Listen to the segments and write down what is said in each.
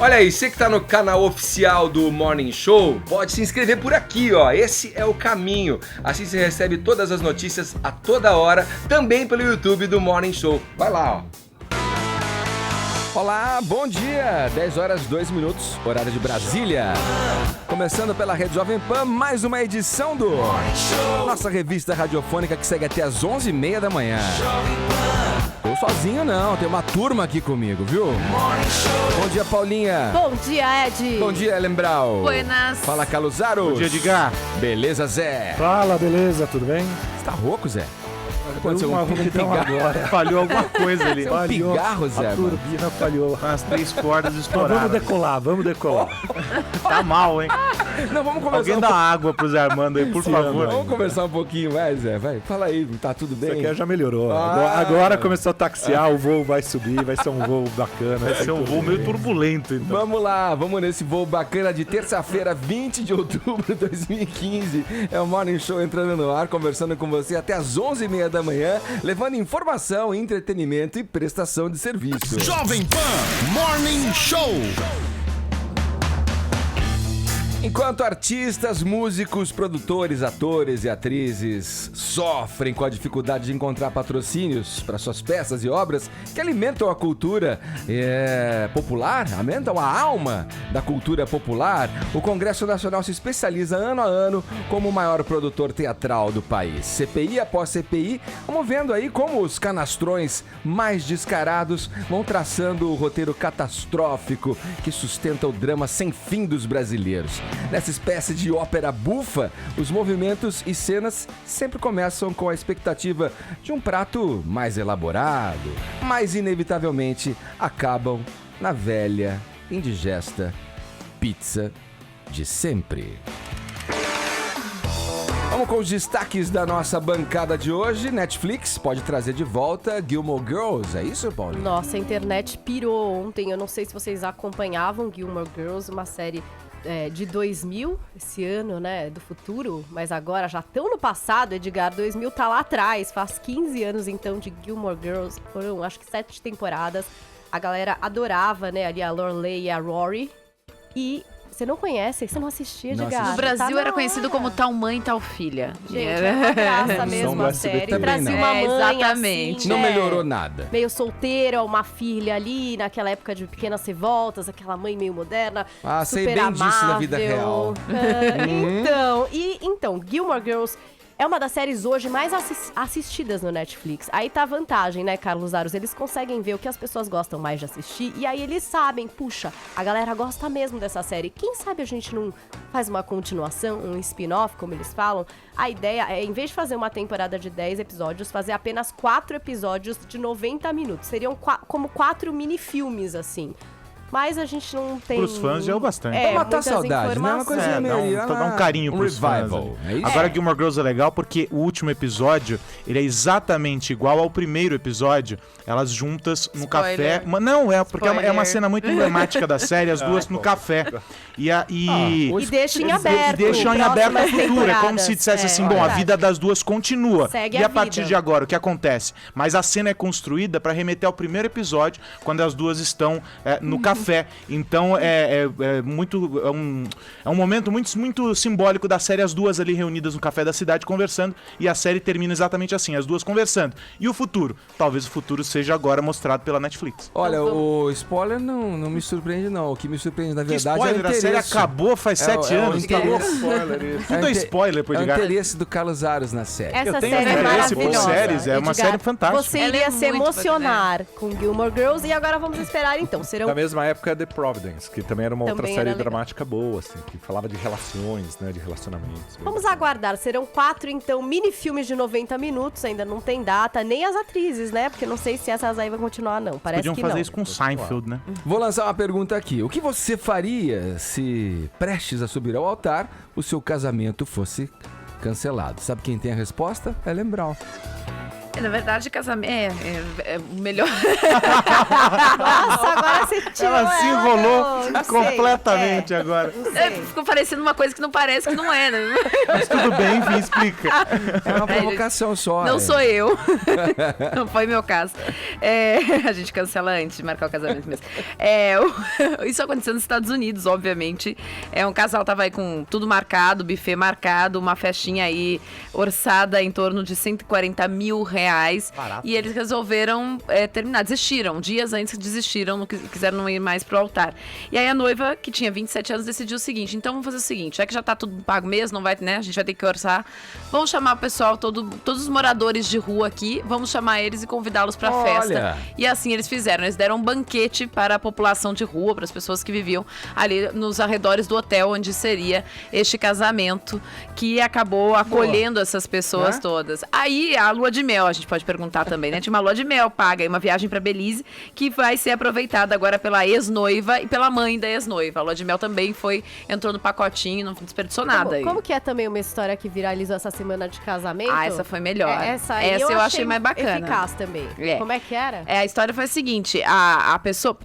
Olha aí, você que tá no canal oficial do Morning Show, pode se inscrever por aqui, ó. Esse é o caminho. Assim você recebe todas as notícias a toda hora, também pelo YouTube do Morning Show. Vai lá, ó. Olá, bom dia! 10 horas 2 minutos, horário de Brasília. Começando pela Rede Jovem Pan, mais uma edição do nossa revista radiofônica que segue até as 11h30 da manhã. Tô sozinho não, tem uma turma aqui comigo, viu? Bom dia, Paulinha. Bom dia, Ed. Bom dia, Ellen Brau. Buenas. Fala, Caluzaros. Bom dia, Edgar. Beleza, Zé? Fala, beleza, tudo bem? Você tá rouco, Zé? Aconteceu um pigarro agora. Falhou alguma coisa ali. Você é um pigarro, Zé? A turbina falhou. As 3 cordas Mas estouraram. vamos decolar. Tá mal, hein? Não, vamos conversar Alguém dá água pro Zé Armando aí, por favor. Vamos conversar um pouquinho mais, Zé. Vai, fala aí, tá tudo bem? Isso aqui já melhorou. Agora começou a taxiar, o voo vai subir, vai ser um voo bacana. Vai ser um voo meio turbulento, então. Vamos lá, vamos nesse voo bacana de terça-feira, 20 de outubro de 2015. É o Morning Show entrando no ar, conversando com você até as 11h30 da manhã, levando informação, entretenimento e prestação de serviço. Jovem Pan Morning Show. Enquanto artistas, músicos, produtores, atores e atrizes sofrem com a dificuldade de encontrar patrocínios para suas peças e obras que alimentam a cultura popular, alimentam a alma da cultura popular, o Congresso Nacional se especializa ano a ano como o maior produtor teatral do país. CPI após CPI, vamos vendo aí como os canastrões mais descarados vão traçando o roteiro catastrófico que sustenta o drama sem fim dos brasileiros. Nessa espécie de ópera bufa, os movimentos e cenas sempre começam com a expectativa de um prato mais elaborado, mas inevitavelmente acabam na velha, indigesta pizza de sempre. Vamos com os destaques da nossa bancada de hoje. Netflix pode trazer de volta Gilmore Girls, é isso, Paulinho? Nossa, a internet pirou ontem. Eu não sei se vocês acompanhavam Gilmore Girls, uma série de 2000, esse ano, né, do futuro, mas agora já tão no passado, Edgar, 2000 tá lá atrás, faz 15 anos então de Gilmore Girls, foram acho que 7 temporadas, a galera adorava, né, ali a Lorelai e a Rory, e você não conhece, você não assistia, Edgar. No Brasil era conhecido como Tal Mãe, Tal Filha. Gente, era uma graça mesmo a série. Trazia uma mãe, exatamente. assim, Não né, melhorou nada. meio solteira, uma filha ali, naquela época de Pequenas Revoltas, aquela mãe meio moderna, sei super bem amável. disso na vida real. Então, Gilmore Girls é uma das séries hoje mais assistidas no Netflix. Aí tá a vantagem, né, Carlos Aros? Eles conseguem ver o que as pessoas gostam mais de assistir e aí eles sabem, puxa, a galera gosta mesmo dessa série. Quem sabe a gente não faz uma continuação, um spin-off, como eles falam? A ideia é, em vez de fazer uma temporada de 10 episódios, fazer apenas 4 episódios de 90 minutos. Seriam como 4 mini-filmes, assim. Mas a gente não tem... Pros fãs já é o bastante. Pra matar muitas saudade, né? Uma coisinha meio... Dá um carinho pros revival, fãs. é isso? Agora, Gilmore Girls é legal porque o último episódio, ele é exatamente igual ao primeiro episódio, elas juntas no café. Não, porque é uma cena muito emblemática da série, as duas no café. E deixam em aberto. Deixam em aberto a próximas futuro. É como se temporadas. dissesse assim, bom, a vida das duas continua. Segue E a a partir vida. de agora, o que acontece? Mas a cena é construída para remeter ao primeiro episódio, quando as duas estão no café. Então, é um momento muito, muito simbólico da série, as duas ali reunidas no café da cidade conversando, e a série termina exatamente assim, as duas conversando. E o futuro? Talvez o futuro seja agora mostrado pela Netflix. Olha, o spoiler não me surpreende, não. O que me surpreende, na Que verdade, spoiler? é o A série interesse. acabou faz 7 anos, tá louco? Tudo é spoiler pro É o Edgar. interesse do Carlos Aros na série. Essa Eu tenho série é interesse por maravilhosa. séries, é uma Edgar, série fantástica. Você Ela iria é se muito emocionar com Gilmore Girls e agora vamos esperar então. Serão Da mesma época, The Providence, que também era uma outra Também série era legal. dramática boa, assim, que falava de relações, né, de relacionamentos. Vamos aguardar, serão 4, então, mini-filmes de 90 minutos, ainda não tem data, nem as atrizes, né? Porque não sei se essas aí vão continuar, não. Parece Podiam que fazer não. isso com Seinfeld, né? Vou lançar uma pergunta aqui. O que você faria se, prestes a subir ao altar, o seu casamento fosse cancelado? Sabe quem tem a resposta? É Ellen Brau. Na verdade, casamento é o melhor. Nossa, agora você tirou Ela se enrolou não sei. completamente agora. Não sei. Ficou parecendo uma coisa que não parece, que não é, né? Mas tudo bem, enfim, explica. É uma provocação só. Não é. sou eu. Não foi meu caso. A gente cancela antes de marcar o casamento mesmo. Isso aconteceu nos Estados Unidos, obviamente. Um casal tava aí com tudo marcado, buffet marcado, uma festinha aí orçada em torno de R$140 mil. Barato. E eles resolveram terminar. Desistiram. Dias antes desistiram, não quiseram não ir mais pro altar. E aí a noiva, que tinha 27 anos, decidiu o seguinte: então vamos fazer o seguinte, já que já tá tudo pago mesmo, não vai, né? A gente vai ter que orçar. Vamos chamar o pessoal, todos os moradores de rua aqui, vamos chamar eles e convidá-los pra Olha. festa. E assim eles fizeram. Eles deram um banquete para a população de rua, para as pessoas que viviam ali nos arredores do hotel onde seria este casamento, que acabou acolhendo essas pessoas todas. Aí a lua de mel, a gente pode perguntar também, né? Tinha uma lua de mel paga e uma viagem pra Belize que vai ser aproveitada agora pela ex-noiva e pela mãe da ex-noiva. A lua de mel também entrou no pacotinho, não desperdiçou nada aí. Como que é também uma história que viralizou essa semana de casamento? Essa foi melhor. Essa aí eu achei mais bacana. eficaz também. Como é que era? A história foi a seguinte, a pessoa...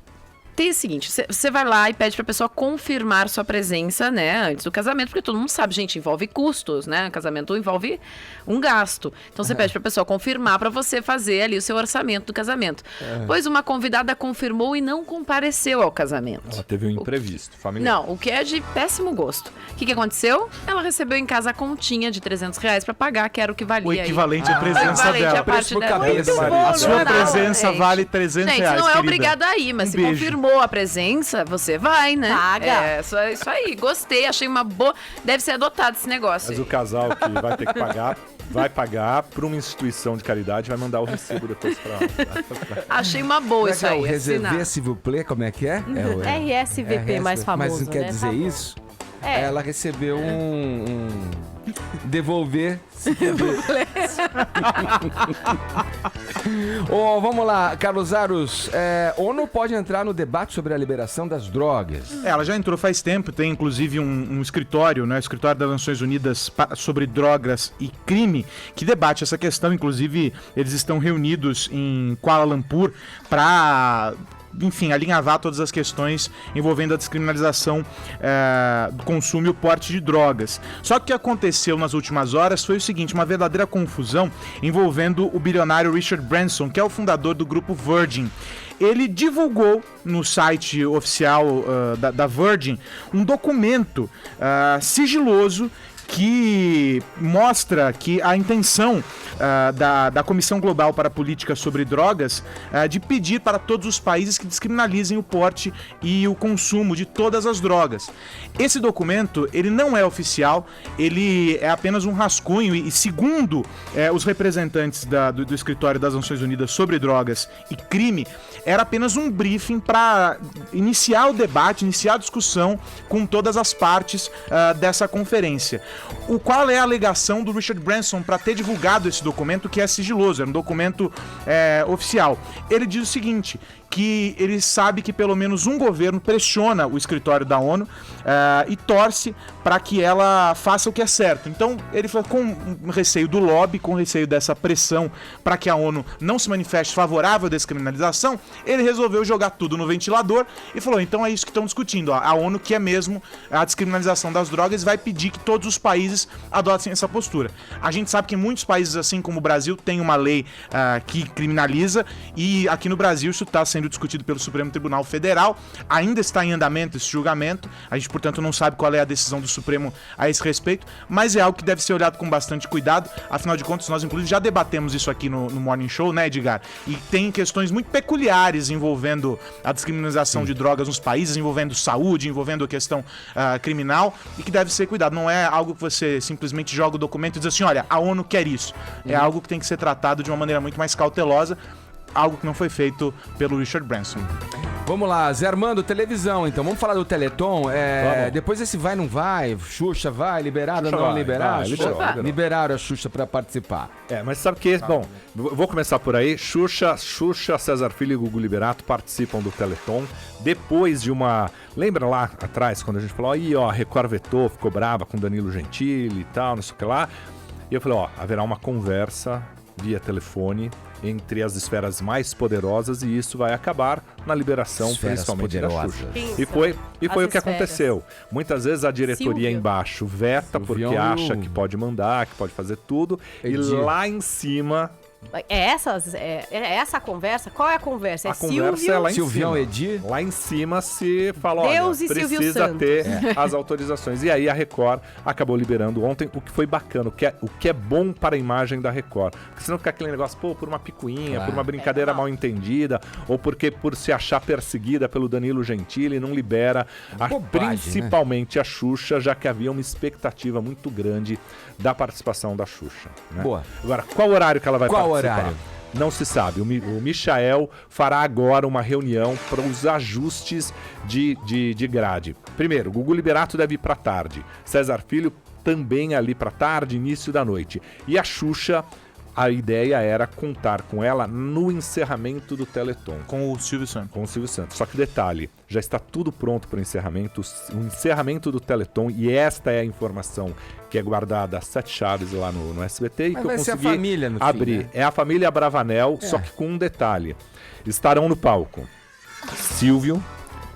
Tem o seguinte, você vai lá e pede pra pessoa confirmar sua presença, né, antes do casamento, porque todo mundo sabe, gente, envolve custos, né, casamento envolve um gasto. Então você pede pra pessoa confirmar pra você fazer ali o seu orçamento do casamento. Pois uma convidada confirmou e não compareceu ao casamento. Ela teve um imprevisto familiar. Não, o que é de péssimo gosto. O que aconteceu? Ela recebeu em casa a continha de R$300 pra pagar, que era o que valia. O equivalente à aí. presença O equivalente dela. à parte por dela. cabeça, Muito Maria. bom, A sua não, presença gente. vale R$300, Gente, não é querida. obrigada a ir, mas se beijo. confirmou a presença, você vai, né? Paga. Isso aí, gostei, achei uma boa... Deve ser adotado esse negócio Mas aí. o casal que vai ter que pagar, vai pagar para uma instituição de caridade e vai mandar o recibo depois para ela. Achei uma boa Como é isso que é aí, o assinar. reservé, s'il vous plaît, como é que é? RSVP mais famoso, Mas não quer né? dizer isso? É. Ela recebeu um devolver. Vamos lá, Carlos Aros. ONU pode entrar no debate sobre a liberação das drogas. Ela já entrou faz tempo, tem inclusive um escritório, né, o Escritório das Nações Unidas sobre Drogas e Crime, que debate essa questão. Inclusive, eles estão reunidos em Kuala Lumpur para... enfim, alinhavar todas as questões envolvendo a descriminalização do consumo e o porte de drogas. Só que o que aconteceu nas últimas horas foi o seguinte, uma verdadeira confusão envolvendo o bilionário Richard Branson, que é o fundador do grupo Virgin. Ele divulgou no site oficial da Virgin um documento sigiloso que mostra que a intenção da Comissão Global para a Política sobre Drogas de pedir para todos os países que descriminalizem o porte e o consumo de todas as drogas. Esse documento, ele não é oficial, ele é apenas um rascunho e segundo os representantes do Escritório das Nações Unidas sobre Drogas e Crime, era apenas um briefing para iniciar o debate, iniciar a discussão com todas as partes dessa conferência. Qual é a alegação do Richard Branson para ter divulgado esse documento, que é sigiloso, é um documento oficial? Ele diz o seguinte, que ele sabe que pelo menos um governo pressiona o escritório da ONU e torce para que ela faça o que é certo. Então, ele foi com receio do lobby, com receio dessa pressão para que a ONU não se manifeste favorável à descriminalização, ele resolveu jogar tudo no ventilador e falou, então é isso que estão discutindo. A ONU quer mesmo a descriminalização das drogas e vai pedir que todos os países adotem essa postura. A gente sabe que muitos países, assim como o Brasil, têm uma lei que criminaliza e aqui no Brasil isso está sendo discutido pelo Supremo Tribunal Federal, ainda está em andamento esse julgamento, a gente, portanto, não sabe qual é a decisão do Supremo a esse respeito, mas é algo que deve ser olhado com bastante cuidado, afinal de contas, nós, inclusive, já debatemos isso aqui no Morning Show, né, Edgar? E tem questões muito peculiares envolvendo a descriminalização de drogas nos países, envolvendo saúde, envolvendo a questão criminal, e que deve ser cuidado, não é algo que você simplesmente joga o documento e diz assim, olha, a ONU quer isso, é algo que tem que ser tratado de uma maneira muito mais cautelosa, algo que não foi feito pelo Richard Branson. Vamos lá, Zé Armando, televisão, então. Vamos falar do Teleton. Depois esse vai, não vai, Xuxa vai, liberado ou não liberado? Liberaram a Xuxa pra participar. Mas sabe que, bom, vou começar por aí. Xuxa, César Filho e Gugu Liberato participam do Teleton. Depois de uma... Lembra lá atrás, quando a gente falou, a Record vetou, ficou brava com Danilo Gentili e tal, não sei o que lá. E eu falei, haverá uma conversa via telefone entre as esferas mais poderosas e isso vai acabar na liberação, Esferas principalmente poderosas. da Xuxa. Quem E são foi as o que esferas? aconteceu. Muitas vezes a diretoria Silvio. embaixo veta porque Silvião e acha o- que pode mandar, que pode fazer tudo. Edir. E lá em cima, É essa a conversa? Qual é a conversa? É a conversa Silvio? é lá em Silvião cima. Edir? Lá em cima se fala, olha, Deus e Silvio precisa Santos. ter as autorizações. E aí a Record acabou liberando ontem, o que foi bacana, o que é bom para a imagem da Record. Porque senão fica aquele negócio, pô, por uma picuinha, Claro. por uma brincadeira É normal. mal entendida, ou porque por se achar perseguida pelo Danilo Gentili, não libera, Bobagem, principalmente a Xuxa, já que havia uma expectativa muito grande da participação da Xuxa. Né? Boa. Agora, qual horário que ela vai Qual participar? horário? Não se sabe. O Michael fará agora uma reunião para os ajustes de grade. Primeiro, o Gugu Liberato deve ir para tarde. César Filho também ali para tarde, início da noite. E a Xuxa, a ideia era contar com ela no encerramento do Teleton. Com o Silvio Santos. Com o Silvio Santos. Só que detalhe, já está tudo pronto para o encerramento do Teleton, e esta é a informação que é guardada a 7 chaves lá no SBT e Mas que eu vai ser a consegui família no fim, abrir. né? É a família Bravanel, só que com um detalhe. Estarão no palco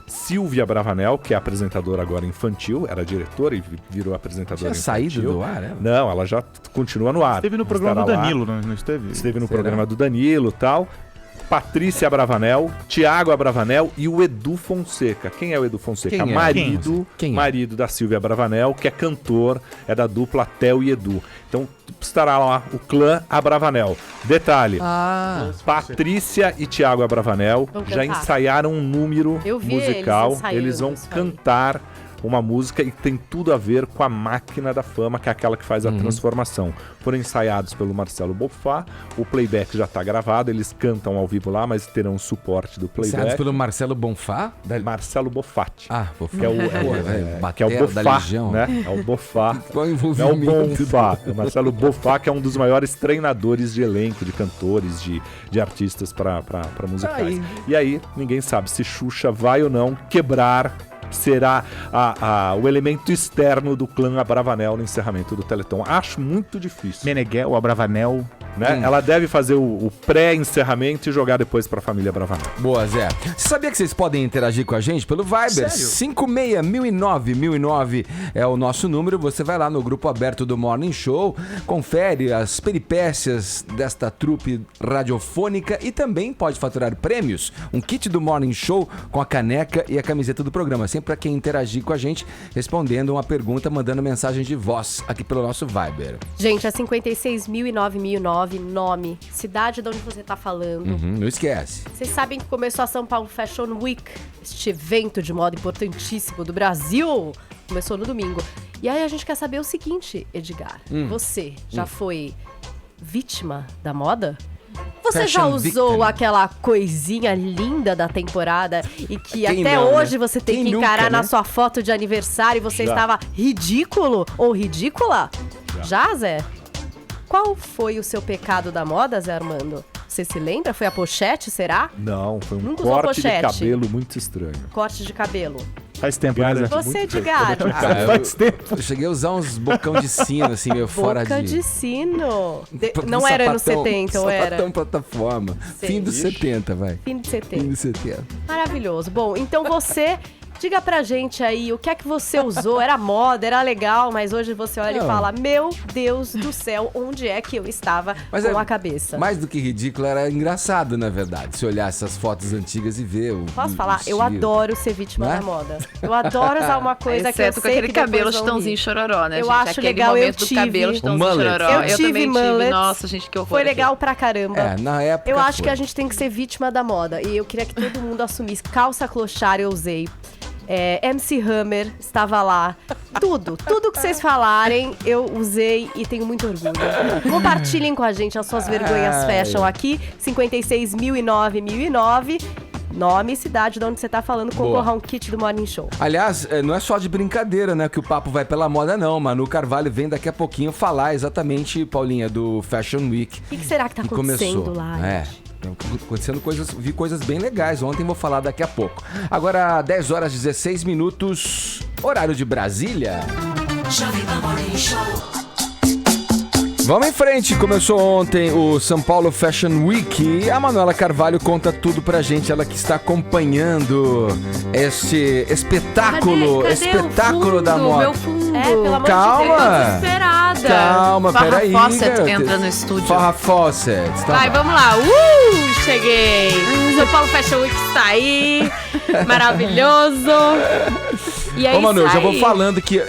Silvia Bravanel, que é apresentadora agora infantil, era diretora e virou apresentadora Tinha saído infantil. do ar, ela? Não, ela já continua no ar. Esteve no programa do Estará lá. Danilo, não esteve? Esteve no Será? programa do Danilo e tal. Patrícia Bravanel, Tiago Abravanel e o Edu Fonseca. Quem é o Edu Fonseca? Quem é? Marido, marido da Silvia Bravanel, que é cantor, é da dupla Theo e Edu. Então estará lá o clã Abravanel. Detalhe, Patrícia e Tiago Abravanel Vão já cantar. ensaiaram um número Eu vi musical. eles ensaiando Eles vão isso aí. cantar uma música e tem tudo a ver com a máquina da fama, que é aquela que faz a transformação. Foram ensaiados pelo Marcelo Boffá, o playback já está gravado, eles cantam ao vivo lá, mas terão suporte do Ensaiados playback. pelo Marcelo Bonfá? Marcelo Boffatti. Ah, vou Que é o, que é o batera da Boffá, Legião. né? É o Boffá. Qual o É o envolvimento? Bonfá. É o Marcelo Boffá, que é um dos maiores treinadores de elenco, de cantores, de artistas para musicais. Aí. E aí, ninguém sabe se Xuxa vai ou não quebrar, será o elemento externo do clã Abravanel no encerramento do Teleton. Acho muito difícil. Meneghel, Abravanel. Né? Ela deve fazer o pré-encerramento e jogar depois para a família Bravanel. Boa, Zé. Você sabia que vocês podem interagir com a gente pelo Viber? 56.009.009 é o nosso número. Você vai lá no grupo aberto do Morning Show, confere as peripécias desta trupe radiofônica e também pode faturar prêmios. Um kit do Morning Show com a caneca e a camiseta do programa. Sempre para quem interagir com a gente, respondendo uma pergunta, mandando mensagem de voz aqui pelo nosso Viber. Gente, é 56.009.009, nome, cidade de onde você tá falando. Não esquece. Vocês sabem que começou a São Paulo Fashion Week, este evento de moda importantíssimo do Brasil. Começou no domingo. E aí a gente quer saber o seguinte, Edgar. Você já foi vítima da moda? Você já Fashion usou victim. aquela coisinha linda da temporada e que Quem até não, hoje né? você tem Quem que nunca, encarar na né? sua foto de aniversário e você Já. estava ridículo ou ridícula? Já, Zé? Qual foi o seu pecado da moda, Zé Armando? Você se lembra? Foi a pochete, será? Não, foi um Nunca usou corte de pochete? cabelo muito estranho. Corte de cabelo. Faz tempo, né, Zé? Você, muito Edgar. Faz tempo. Eu cheguei a usar uns bocão de sino, assim, meio fora Boca de... de sino. Um Não era anos sapatão, 70, ou era? sapatão plataforma. Sei. Fim dos 70, vai. Fim de Fim 70. dos 70. Maravilhoso. Bom, então você... Diga pra gente aí, o que é que você usou? Era moda, era legal, mas hoje você olha e Não. fala, meu Deus do céu, onde é que eu estava Mas com é- a cabeça? Mais do que ridículo, era engraçado, na verdade. Se olhar essas fotos antigas e ver o Posso o falar? Eu estilo. adoro ser vítima Né? da moda. Eu adoro usar uma coisa que eu Exceto com sei aquele que depois cabelo vão chitãozinho rir. chororó, né, Eu gente? acho Aquele legal, eu momento do tive. cabelo O chitãozinho mullet. chororó. Eu Eu tive também mullet. tive. Nossa, gente, que horror. Foi aquilo. legal pra caramba. É, na época Eu acho foi. que a gente tem que ser vítima da moda. E eu queria que todo mundo assumisse. Calça clochard eu usei. MC Hammer estava lá. Tudo que vocês falarem, eu usei e tenho muito orgulho. Compartilhem com a gente as suas vergonhas fashion aqui. 56.009.009. Nome e cidade de onde você tá falando, concorra a um kit do Morning Show. Aliás, não é só de brincadeira, né, que o papo vai pela moda, não. Manu Carvalho vem daqui a pouquinho falar exatamente, Paulinha, do Fashion Week. O que será que tá Que acontecendo começou. lá? É. gente? Então, acontecendo coisas, vi coisas bem legais. Ontem vou falar daqui a pouco. Agora, 10 horas e 16 minutos, horário de Brasília. Vamos em frente, começou ontem o São Paulo Fashion Week e a Manuela Carvalho conta tudo pra gente, ela que está acompanhando este espetáculo, espetáculo da moda. Meu fundo. Pelo amor Calma. de Deus. Tô desesperada. Calma, Farrah peraí. Fawcett que entra no estúdio. Farrah Fawcett. Tá Vai, bom. vamos lá. Cheguei. São Paulo Fashion Week está aí. Maravilhoso. E aí, Ô, Manu, eu já vou sai. falando que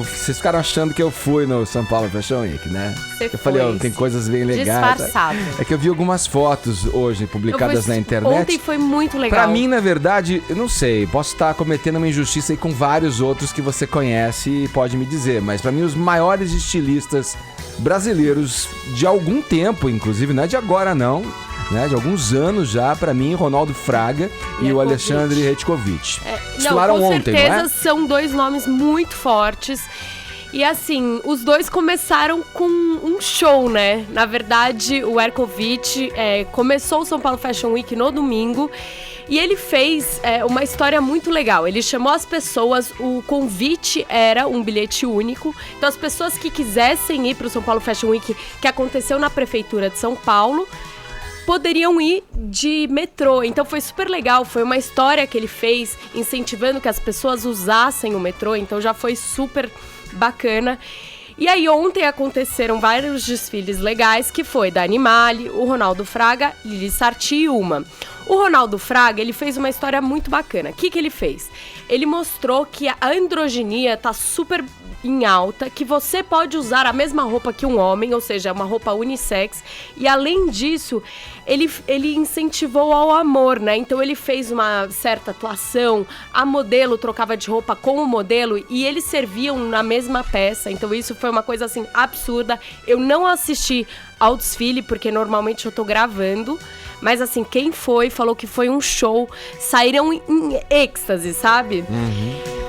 vocês ficaram achando que eu fui no São Paulo Fashion Week, né? Você Eu falei, foi. tem coisas bem legais. Disfarçado. É que eu vi algumas fotos hoje publicadas na internet. Ontem foi muito legal. Pra mim, na verdade, eu não sei, posso estar cometendo uma injustiça aí com vários outros que você conhece e pode me dizer, mas pra mim os maiores estilistas brasileiros de algum tempo, inclusive, não é de agora não, né, de alguns anos já, pra mim, Ronaldo Fraga e o Alexandre Retkovic. Desfilaram com ontem, certeza não é? são dois nomes muito fortes. E assim, os dois começaram com um show, né? Na verdade, o Erkovic começou o São Paulo Fashion Week no domingo e ele fez uma história muito legal. Ele chamou as pessoas, o convite era um bilhete único. Então as pessoas que quisessem ir para o São Paulo Fashion Week, que aconteceu na Prefeitura de São Paulo, poderiam ir de metrô. Então foi super legal, foi uma história que ele fez incentivando que as pessoas usassem o metrô, então já foi super bacana. E aí ontem aconteceram vários desfiles legais, que foi da Animale, o Ronaldo Fraga, Lili Sarti e Uma. O Ronaldo Fraga, ele fez uma história muito bacana. O que ele fez? Ele mostrou que a androginia tá super em alta, que você pode usar a mesma roupa que um homem, ou seja, uma roupa unissex, e além disso, ele incentivou ao amor, né? Então ele fez uma certa atuação, a modelo trocava de roupa com o modelo e eles serviam na mesma peça, então isso foi uma coisa assim absurda. Eu não assisti ao desfile, porque normalmente eu tô gravando, mas assim, quem foi, falou que foi um show, saíram em êxtase, sabe?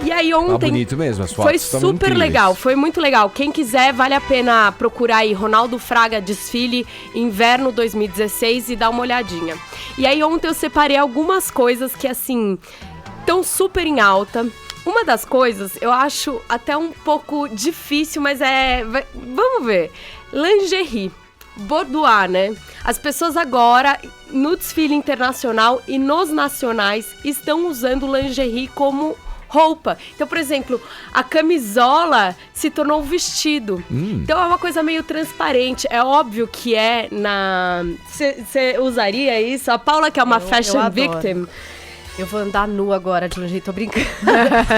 E aí Tá ontem bonito mesmo, as fotos foi estão super incríveis. legal, foi muito legal. Quem quiser, vale a pena procurar aí Ronaldo Fraga desfile inverno 2016 e dar uma olhadinha. E aí ontem eu separei algumas coisas que assim estão super em alta. Uma das coisas, eu acho até um pouco difícil, mas vamos ver. Lingerie. Boudoir, né? As pessoas agora, no desfile internacional e nos nacionais, estão usando lingerie como roupa. Então, por exemplo, a camisola se tornou um vestido. Então, é uma coisa meio transparente. É óbvio que Você usaria isso? A Paula, que é uma fashion adoro. victim... Eu vou andar nu agora, de um jeito, tô brincando.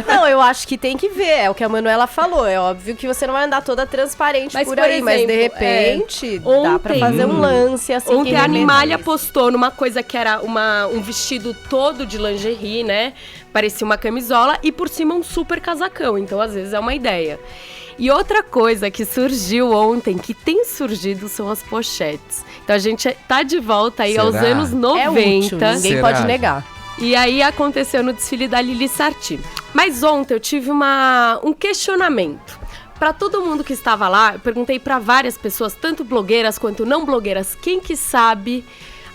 Não, eu acho que tem que ver, é o que a Manuela falou. É óbvio que você não vai andar toda transparente Mas, por por aí, mas de exemplo, repente dá ontem- pra fazer um lance assim. Ontem que a remete Animalia isso. postou numa coisa que era um vestido todo de lingerie, né? Parecia uma camisola e por cima um super casacão. Então, às vezes, é uma ideia. E outra coisa que surgiu ontem, que tem surgido, são as pochetes. Então, a gente tá de volta aí aos Será? anos 90. É útil, ninguém Será? pode negar. E aí aconteceu no desfile da Lili Sarti. Mas ontem eu tive um questionamento. Para todo mundo que estava lá, eu perguntei para várias pessoas, tanto blogueiras quanto não blogueiras, quem que sabe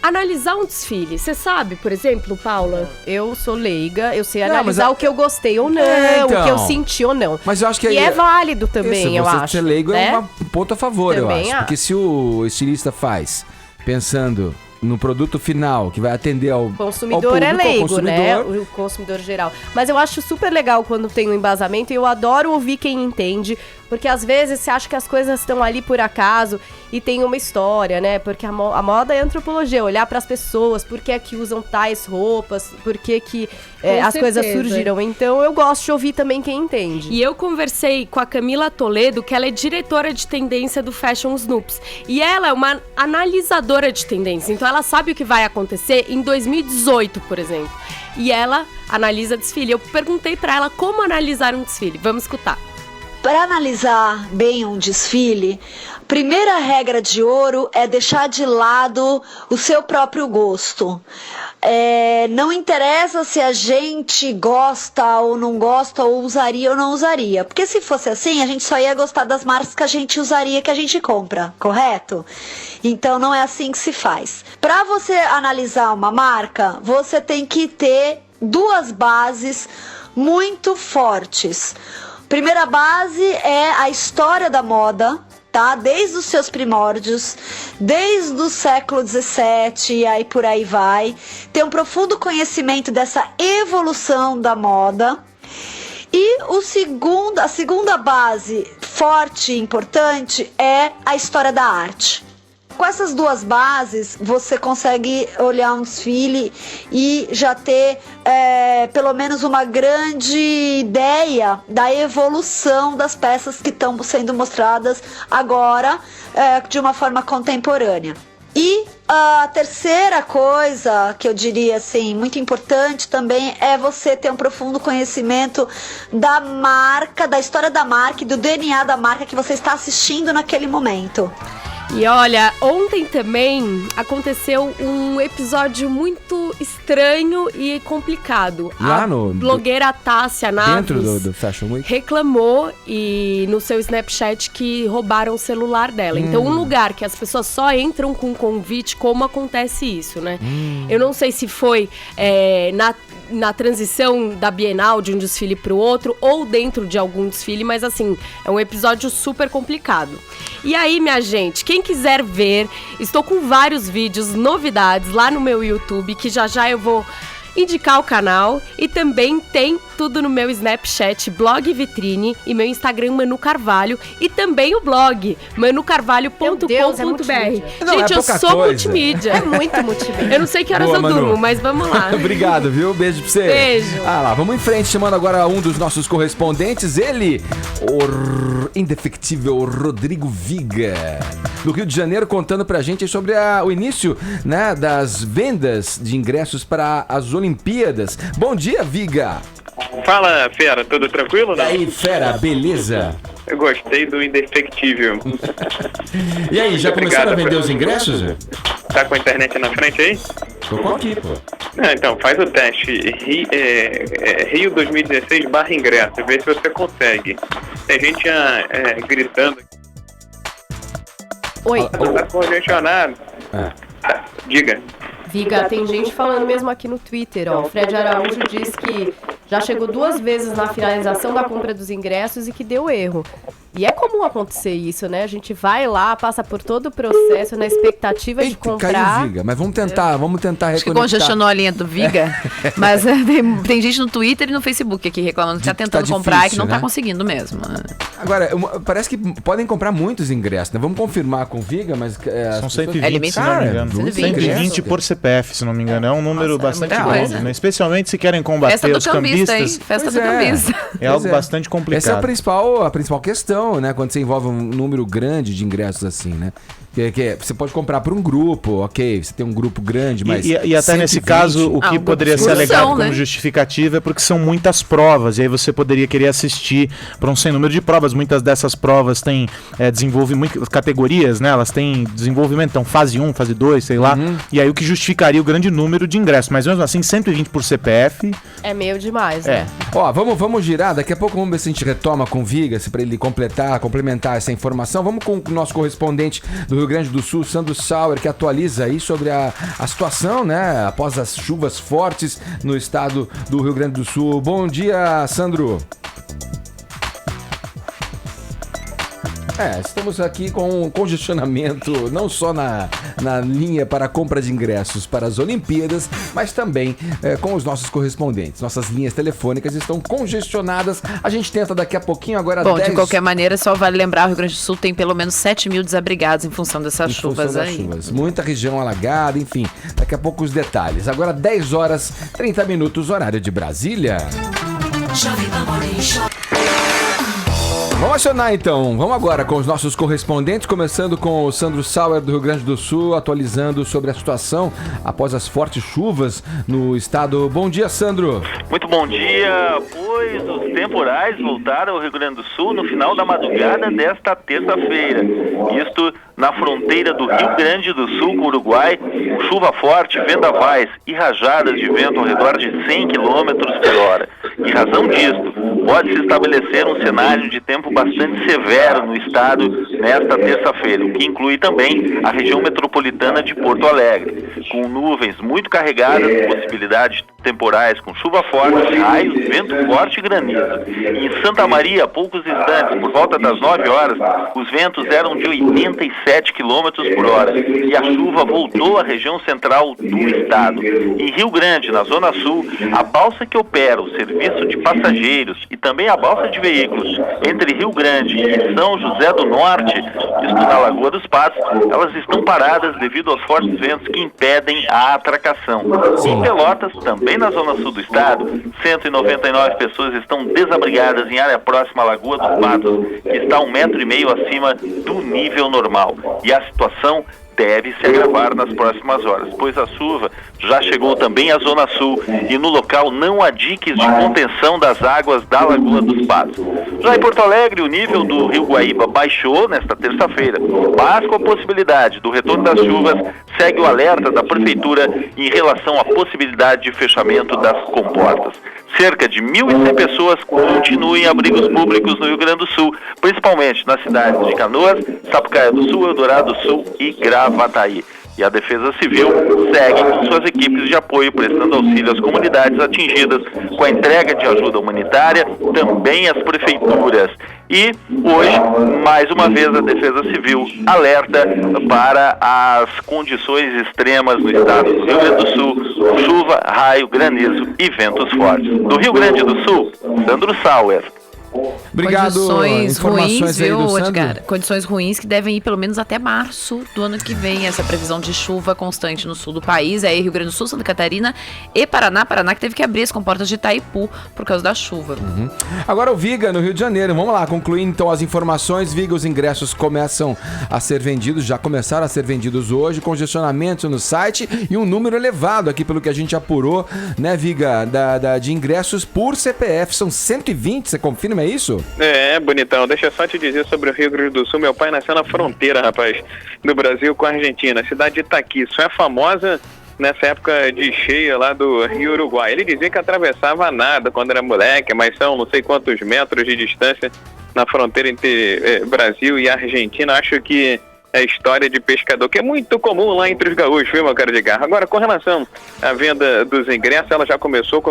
analisar um desfile. Você sabe, por exemplo, Paula? Eu sou leiga, eu sei Não, analisar mas o que eu gostei ou não, então. o que eu senti ou não. Mas eu acho que E aí é válido também, isso, eu você acho. ser leigo né? é um ponto a favor, eu Também acho. acho. Porque se o estilista faz pensando no produto final, que vai atender ao Consumidor ao público, é ao leigo, consumidor, né? O consumidor geral. Mas eu acho super legal quando tem um embasamento e eu adoro ouvir quem entende, porque às vezes você acha que as coisas estão ali por acaso e tem uma história, né? Porque a moda é antropologia, olhar para as pessoas, por que é que usam tais roupas, por que que as coisas certeza. surgiram. Então eu gosto de ouvir também quem entende. E eu conversei com a Camila Toledo, que ela é diretora de tendência do Fashion Snoops. E ela é uma analisadora de tendência, então ela sabe o que vai acontecer em 2018, por exemplo. E ela analisa desfile. Eu perguntei pra ela como analisar um desfile. Vamos escutar. Para analisar bem um desfile, primeira regra de ouro é deixar de lado o seu próprio gosto. Não interessa se a gente gosta ou não gosta, ou usaria ou não usaria. Porque se fosse assim, a gente só ia gostar das marcas que a gente usaria, que a gente compra, correto? Então não é assim que se faz. Para você analisar uma marca, você tem que ter duas bases muito fortes. Primeira base é a história da moda, tá? Desde os seus primórdios, desde o século XVII e aí por aí vai. Tem um profundo conhecimento dessa evolução da moda. E a segunda base forte e importante é a história da arte. Com essas duas bases, você consegue olhar um desfile e já ter pelo menos uma grande ideia da evolução das peças que estão sendo mostradas agora de uma forma contemporânea. E a terceira coisa que eu diria assim, muito importante também é você ter um profundo conhecimento da marca, da história da marca e do DNA da marca que você está assistindo naquele momento. E olha, ontem também aconteceu um episódio muito estranho e complicado. Lá a no... blogueira Tássia Naves Dentro do Fashion Week? reclamou no seu Snapchat que roubaram o celular dela. Então, um lugar que as pessoas só entram com convite, como acontece isso, né? Eu não sei se foi na transição da Bienal de um desfile para o outro ou dentro de algum desfile, mas assim, é um episódio super complicado. E aí, minha gente, quem quiser ver, estou com vários vídeos, novidades lá no meu YouTube, que já eu vou indicar o canal, e também tem tudo no meu Snapchat, Blog Vitrine, e meu Instagram, Manu Carvalho, e também o blog, manucarvalho.com.br. Gente, eu sou multimídia. É muito multimídia. Eu não sei que horas Boa, eu Manu. durmo, mas vamos lá. Obrigado, viu? Beijo pra você. Beijo. Lá, vamos em frente, chamando agora um dos nossos correspondentes, ele, o indefectível Rodrigo Viga, do Rio de Janeiro, contando pra gente sobre o início, né, das vendas de ingressos para as Olimpíadas. Bom dia, Viga. Fala, fera, tudo tranquilo? E aí, fera, beleza? Eu gostei do indefectível. E aí, já começaram a vender os ingressos? Tá com a internet na frente aí? Tô com aqui, pô. Então, faz o teste. Rio 2016 /ingresso, vê se você consegue. Tem gente gritando. Oi. Tá congestionado. Diga. Viga, tem gente falando mesmo aqui no Twitter, ó. O Fred Araújo diz que já chegou 2 vezes na finalização da compra dos ingressos e que deu erro. E é comum acontecer isso, né? A gente vai lá, passa por todo o processo na expectativa de comprar. Caiu, Viga, mas vamos tentar reconectar. Acho que congestionou a linha do Viga, mas tem gente no Twitter e no Facebook aqui reclamando que tá tentando comprar difícil, e que não né? tá conseguindo mesmo. Agora, parece que podem comprar muitos ingressos, né? Vamos confirmar com o Viga, mas... São as pessoas- 120, se não me engano. 120 por CPF, se não me engano. É um número bastante muita grande, coisa. né? Especialmente se querem combater Festa do os cambista, hein? cambistas. Festa Pois do cambista. É algo bastante complicado. Essa é a principal questão, né? Quando você envolve um número grande de ingressos assim, né? Que você pode comprar para um grupo, ok, você tem um grupo grande, mas... E até nesse 120, caso, o que poderia ser excursão, alegado como né? justificativa é porque são muitas provas, e aí você poderia querer assistir para um sem número de provas. Muitas dessas provas têm desenvolvimento, categorias, né? Elas têm desenvolvimento, então fase 1, fase 2, sei lá, e aí o que justificaria o grande número de ingressos. Mas mesmo assim, 120 por CPF... É meio demais, né? Ó, vamos girar, daqui a pouco vamos ver se a gente retoma com o Viga, para ele complementar essa informação. Vamos com o nosso correspondente do Rio Grande do Sul, Sandro Sauer, que atualiza aí sobre a situação, né, após as chuvas fortes no estado do Rio Grande do Sul. Bom dia, Sandro. Estamos aqui com congestionamento, não só na linha para a compra de ingressos para as Olimpíadas, mas também com os nossos correspondentes. Nossas linhas telefônicas estão congestionadas. A gente tenta daqui a pouquinho, agora Bom, 10... de ququalquer maneira, só vale lembrar, o Rio Grande do Sul tem pelo menos 7 mil desabrigados em função dessas Em função chuvas das aí. chuvas. Muita região alagada, enfim. Daqui a pouco os detalhes. Agora 10 horas, 30 minutos, horário de Brasília. Vamos acionar então, vamos agora com os nossos correspondentes, começando com o Sandro Sauer do Rio Grande do Sul, atualizando sobre a situação após as fortes chuvas no estado. Bom dia, Sandro. Muito bom dia, pois os temporais voltaram ao Rio Grande do Sul no final da madrugada desta terça-feira. Isto na fronteira do Rio Grande do Sul com o Uruguai, com chuva forte, vendavais e rajadas de vento ao redor de 100 km por hora. Em razão disto, pode-se estabelecer um cenário de tempo bastante severo no estado nesta terça-feira, o que inclui também a região metropolitana de Porto Alegre, com nuvens muito carregadas, possibilidade temporais com chuva forte, raios, vento forte e granizo. Em Santa Maria, há poucos instantes, por volta das 9 horas, os ventos eram de 87 km por hora e a chuva voltou à região central do estado. Em Rio Grande, na Zona Sul, a balsa que opera o serviço de passageiros e também a balsa de veículos entre Rio Grande e São José do Norte, isto na Lagoa dos Patos, elas estão paradas devido aos fortes ventos que impedem a atracação. Em Pelotas, também na Zona Sul do estado, 199 pessoas estão desabrigadas em área próxima à Lagoa dos Patos, que está 1,5 metro acima do nível normal. E a situação deve se agravar nas próximas horas, pois a chuva já chegou também à Zona Sul e no local não há diques de contenção das águas da Lagoa dos Patos. Já em Porto Alegre, o nível do Rio Guaíba baixou nesta terça-feira, mas com a possibilidade do retorno das chuvas, segue o alerta da Prefeitura em relação à possibilidade de fechamento das comportas. Cerca de 1.100 pessoas continuam em abrigos públicos no Rio Grande do Sul, principalmente nas cidades de Canoas, Sapucaia do Sul, Eldorado do Sul e Gravataí. E a Defesa Civil segue com suas equipes de apoio, prestando auxílio às comunidades atingidas com a entrega de ajuda humanitária, também às prefeituras. E hoje, mais uma vez, a Defesa Civil alerta para as condições extremas no estado do Rio Grande do Sul, chuva, raio, granizo e ventos fortes. Do Rio Grande do Sul, Sandro Sauer. Obrigado. Condições ruins, aí viu, do Edgar? Condições ruins que devem ir pelo menos até março do ano que vem. Essa previsão de chuva constante no sul do país. Aí Rio Grande do Sul, Santa Catarina e Paraná. Paraná que teve que abrir as comportas de Itaipu por causa da chuva. Agora o Viga, no Rio de Janeiro. Vamos lá, concluindo então as informações. Viga, os ingressos começam a ser vendidos, já começaram a ser vendidos hoje. Congestionamento no site e um número elevado aqui, pelo que a gente apurou, né, Viga, de ingressos por CPF. São 120, você confirma, é isso? É, bonitão. Deixa eu só te dizer sobre o Rio Grande do Sul. Meu pai nasceu na fronteira, rapaz, do Brasil com a Argentina, a cidade de Itaqui. Isso é famosa nessa época de cheia lá do Rio Uruguai. Ele dizia que atravessava nada quando era moleque, mas são não sei quantos metros de distância na fronteira entre Brasil e Argentina. Acho que é história de pescador, que é muito comum lá entre os gaúchos, viu, meu caro de garra? Agora, com relação à venda dos ingressos, ela já começou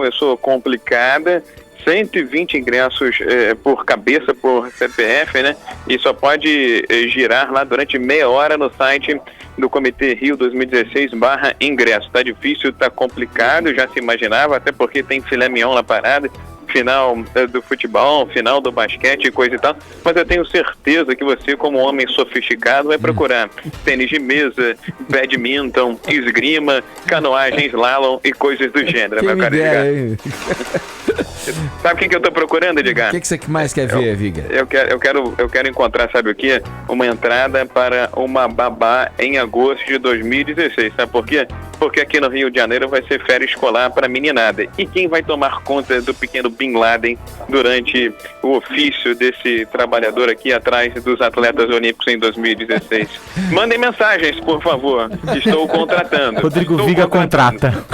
complicada. 120 ingressos por cabeça, por CPF, né? E só pode girar lá durante meia hora no site do Comitê Rio 2016/ingresso. Tá difícil, tá complicado, já se imaginava, até porque tem filé mignon na parada, final do futebol, final do basquete e coisa e tal, mas eu tenho certeza que você, como homem sofisticado, vai procurar tênis de mesa, badminton, esgrima, canoagem, slalom e coisas do gênero, meu caro Edgar. Sabe o que eu tô procurando, Edgar? O que você mais quer ver, Viga? Eu quero encontrar, sabe o quê? Uma entrada para uma babá em agosto de 2016, sabe por quê? Porque aqui no Rio de Janeiro vai ser férias escolar para meninada. E quem vai tomar conta do pequeno Bin Laden durante o ofício desse trabalhador aqui atrás dos atletas olímpicos em 2016? Mandem mensagens, por favor. Estou contratando. Rodrigo Viga contrata.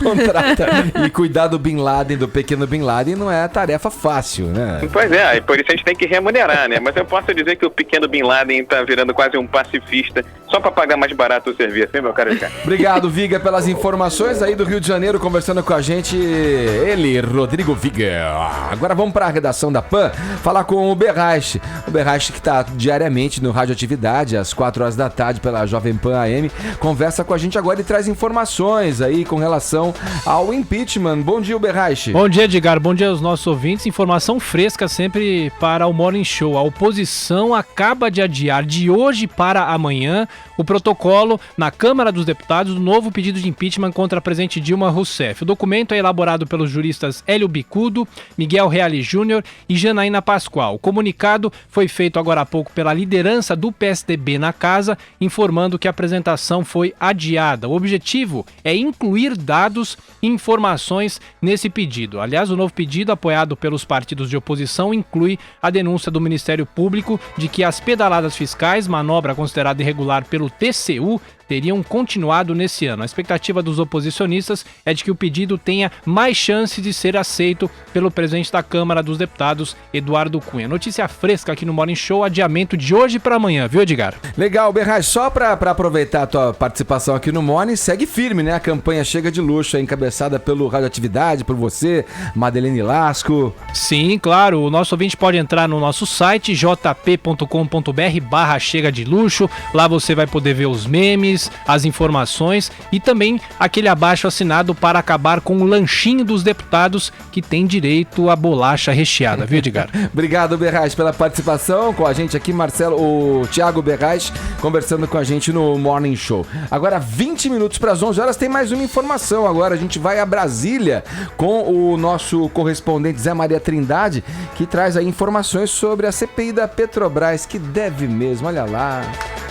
E cuidar do Bin Laden, do pequeno Bin Laden, não é tarefa fácil, né? Pois é, por isso a gente tem que remunerar, né? Mas eu posso dizer que o pequeno Bin Laden tá virando quase um pacifista só para pagar mais barato o serviço, hein, meu cara? Obrigado, Viga, pelas informações aí do Rio de Janeiro, conversando com a gente, ele, Rodrigo Viga. Agora vamos para a redação da PAN, falar com o Berrache. O Berrache, que está diariamente no Radioatividade, às 4 horas da tarde, pela Jovem Pan AM, conversa com a gente agora e traz informações aí com relação ao impeachment. Bom dia, Berrache. Bom dia, Edgar. Bom dia aos nossos ouvintes. Informação fresca sempre para o Morning Show. A oposição acaba de adiar de hoje para amanhã o protocolo na Câmara dos Deputados do novo pedido de impeachment contra a presidente Dilma Rousseff. O documento é elaborado pelos juristas Hélio Bicudo, Miguel Reale Júnior e Janaína Pascoal. O comunicado foi feito agora há pouco pela liderança do PSDB na casa, informando que a apresentação foi adiada. O objetivo é incluir dados e informações nesse pedido. Aliás, o novo pedido, apoiado pelos partidos de oposição, inclui a denúncia do Ministério Público de que as pedaladas fiscais, manobra considerada irregular pelo TCU, teriam continuado nesse ano. A expectativa dos oposicionistas é de que o pedido tenha mais chance de ser aceito pelo presidente da Câmara dos Deputados, Eduardo Cunha. Notícia fresca aqui no Morning Show, adiamento de hoje para amanhã, viu, Edgar? Legal, Berrais, só pra aproveitar a tua participação aqui no Morning, segue firme, né? A campanha Chega de Luxo, encabeçada pelo Radioatividade, por você, Madeleine Lasco. Sim, claro, o nosso ouvinte pode entrar no nosso site jp.com.br/Chega de Luxo, lá você vai poder ver os memes, as informações e também aquele abaixo assinado para acabar com o lanchinho dos deputados que tem direito à bolacha recheada, viu, Edgar? Obrigado, Berrais, pela participação com a gente aqui, o Thiago Berrais, conversando com a gente no Morning Show. Agora, 20 minutos para as 11 horas, tem mais uma informação agora. A gente vai a Brasília com o nosso correspondente Zé Maria Trindade, que traz aí informações sobre a CPI da Petrobras, que deve mesmo, olha lá,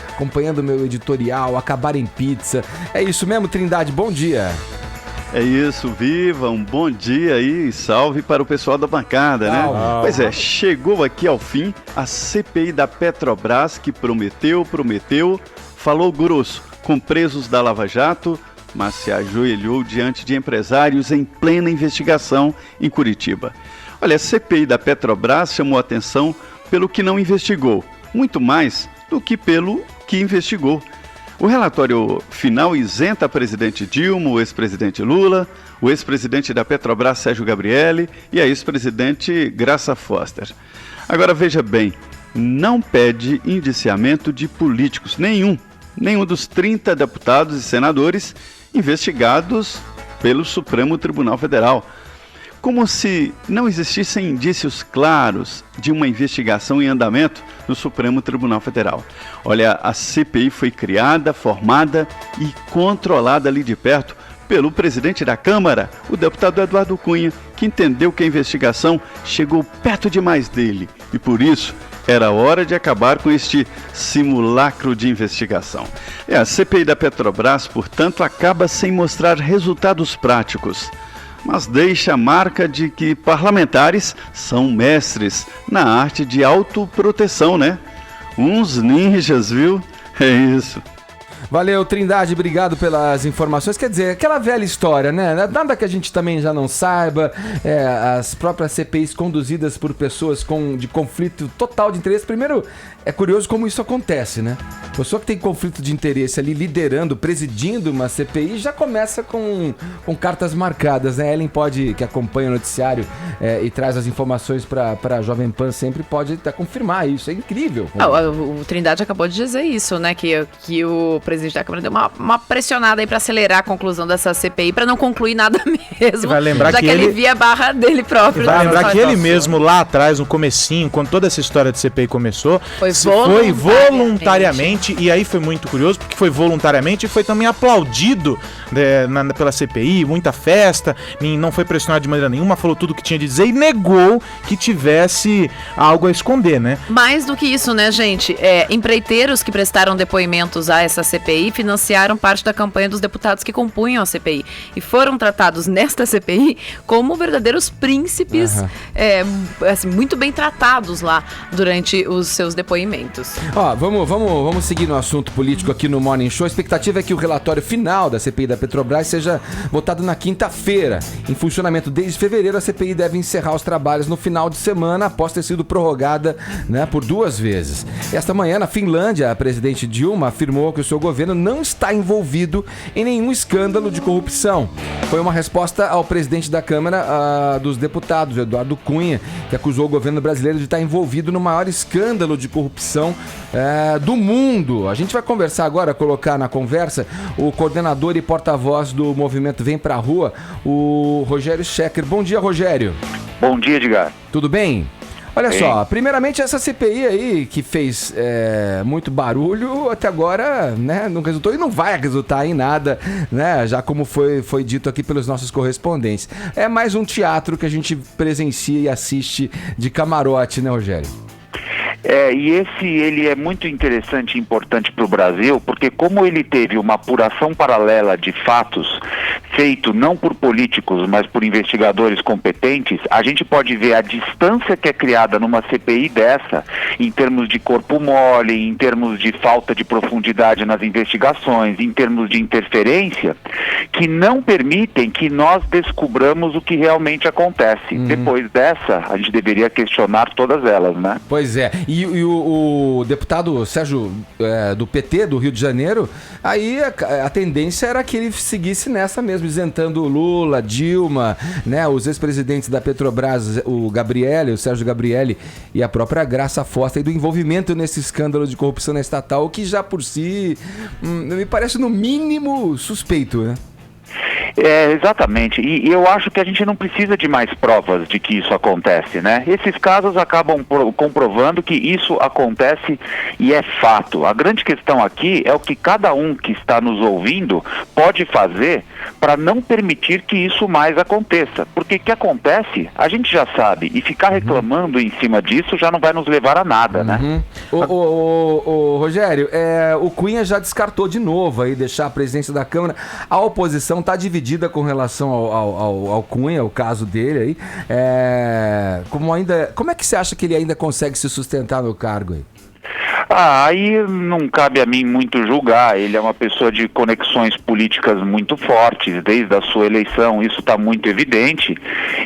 acompanhando o meu editorial, acabar em pizza. É isso mesmo, Trindade, bom dia. É isso, viva, um bom dia aí, salve para o pessoal da bancada, né? Pois é, chegou aqui ao fim a CPI da Petrobras, que prometeu, falou grosso com presos da Lava Jato, mas se ajoelhou diante de empresários em plena investigação em Curitiba. Olha, a CPI da Petrobras chamou atenção pelo que não investigou, muito mais do que pelo que investigou. O relatório final isenta a presidente Dilma, o ex-presidente Lula, o ex-presidente da Petrobras, Sérgio Gabrielli, e a ex-presidente Graça Foster. Agora veja bem, não pede indiciamento de políticos, nenhum dos 30 deputados e senadores investigados pelo Supremo Tribunal Federal. Como se não existissem indícios claros de uma investigação em andamento no Supremo Tribunal Federal. Olha, a CPI foi criada, formada e controlada ali de perto pelo presidente da Câmara, o deputado Eduardo Cunha, que entendeu que a investigação chegou perto demais dele e, por isso, era hora de acabar com este simulacro de investigação. A CPI da Petrobras, portanto, acaba sem mostrar resultados práticos, mas deixa a marca de que parlamentares são mestres na arte de autoproteção, né? Uns ninjas, viu? É isso. Valeu, Trindade, obrigado pelas informações. Quer dizer, aquela velha história, né? Nada que a gente também já não saiba. As próprias CPIs conduzidas por pessoas de conflito total de interesse. Primeiro, é curioso como isso acontece, né? A pessoa que tem conflito de interesse ali, liderando, presidindo uma CPI, já começa com cartas marcadas, né? Ellen que acompanha o noticiário e traz as informações para a Jovem Pan, sempre pode até confirmar isso. É incrível. O Trindade acabou de dizer isso, né? Que o presidente da Câmara deu uma pressionada aí para acelerar a conclusão dessa CPI, para não concluir nada mesmo. Vai lembrar já que ele via a barra dele próprio. Vai lembrar que ele mesmo lá atrás, no comecinho, quando toda essa história de CPI começou, foi voluntariamente, e aí foi muito curioso, porque foi voluntariamente e foi também aplaudido pela CPI, muita festa, não foi pressionado de maneira nenhuma, falou tudo o que tinha de dizer e negou que tivesse algo a esconder, né? Mais do que isso, né, gente? Empreiteiros que prestaram depoimentos a essa CPI financiaram parte da campanha dos deputados que compunham a CPI e foram tratados nesta CPI como verdadeiros príncipes, assim, muito bem tratados lá durante os seus depoimentos. Vamos seguir no assunto político aqui no Morning Show. A expectativa é que o relatório final da CPI da Petrobras seja votado na quinta-feira. Em funcionamento desde fevereiro, a CPI deve encerrar os trabalhos no final de semana, após ter sido prorrogada, né, por 2 vezes. Esta manhã, na Finlândia, a presidente Dilma afirmou que o seu governo não está envolvido em nenhum escândalo de corrupção. Foi uma resposta ao presidente da Câmara dos Deputados, Eduardo Cunha, que acusou o governo brasileiro de estar envolvido no maior escândalo de corrupção do mundo. A gente vai conversar agora, colocar na conversa o coordenador e porta-voz do movimento Vem Pra Rua, o Rogério Schecker. Bom dia, Rogério. Bom dia, Edgar. Tudo bem? Olha só, primeiramente essa CPI aí que fez muito barulho, até agora, né, não resultou e não vai resultar em nada, né, já como foi dito aqui pelos nossos correspondentes. É mais um teatro que a gente presencia e assiste de camarote, né, Rogério? E ele é muito interessante e importante para o Brasil, porque como ele teve uma apuração paralela de fatos feito não por políticos, mas por investigadores competentes, a gente pode ver a distância que é criada numa CPI dessa, em termos de corpo mole, em termos de falta de profundidade nas investigações, em termos de interferência, que não permitem que nós descubramos o que realmente acontece. Depois dessa, a gente deveria questionar todas elas, né? Pois é. E o deputado Sérgio, do PT, do Rio de Janeiro, aí a tendência era que ele seguisse nessa mesmo, isentando o Lula, Dilma, né, os ex-presidentes da Petrobras, o Sérgio Gabrielli e a própria Graça Foster, e do envolvimento nesse escândalo de corrupção na estatal, que já por si me parece no mínimo suspeito, né? Exatamente, e eu acho que a gente não precisa de mais provas de que isso acontece, né? Esses casos acabam comprovando que isso acontece e é fato. A grande questão aqui é o que cada um que está nos ouvindo pode fazer para não permitir que isso mais aconteça. Porque o que acontece, a gente já sabe, e ficar reclamando em cima disso já não vai nos levar a nada, né? Rogério, o Cunha já descartou de novo aí deixar a presidência da Câmara. A oposição está dividida com relação ao Cunha, o caso dele aí. Como é que você acha que ele ainda consegue se sustentar no cargo aí? Aí não cabe a mim muito julgar. Ele é uma pessoa de conexões políticas muito fortes, desde a sua eleição, isso está muito evidente,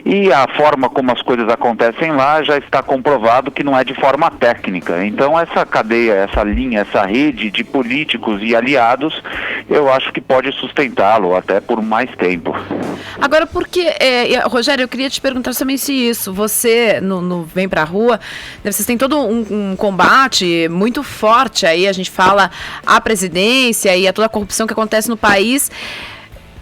e a forma como as coisas acontecem lá já está comprovado que não é de forma técnica. Então essa cadeia, essa linha, essa rede de políticos e aliados, eu acho que pode sustentá-lo até por mais tempo. Agora, Rogério, eu queria te perguntar também se isso, você no Vem Pra Rua, vocês têm todo um combate muito forte aí, a gente fala a presidência e a toda a corrupção que acontece no país.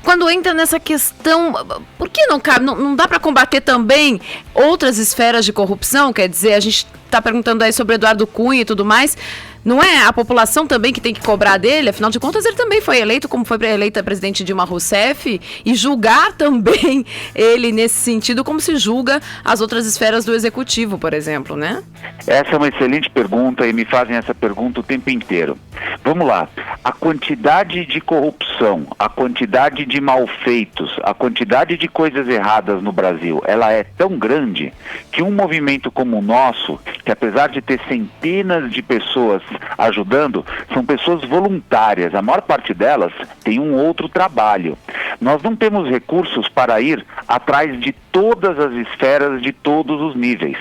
Quando entra nessa questão, por que não cabe, não dá para combater também outras esferas de corrupção? Quer dizer, a gente está perguntando aí sobre Eduardo Cunha e tudo mais. Não é a população também que tem que cobrar dele? Afinal de contas, ele também foi eleito, como foi eleita presidente Dilma Rousseff, e julgar também ele nesse sentido, como se julga as outras esferas do executivo, por exemplo, né? Essa é uma excelente pergunta e me fazem essa pergunta o tempo inteiro. Vamos lá. A quantidade de corrupção, a quantidade de malfeitos, a quantidade de coisas erradas no Brasil, ela é tão grande que um movimento como o nosso, que apesar de ter centenas de pessoas ajudando, são pessoas voluntárias. A maior parte delas tem um outro trabalho. Nós não temos recursos para ir atrás de todas as esferas, de todos os níveis.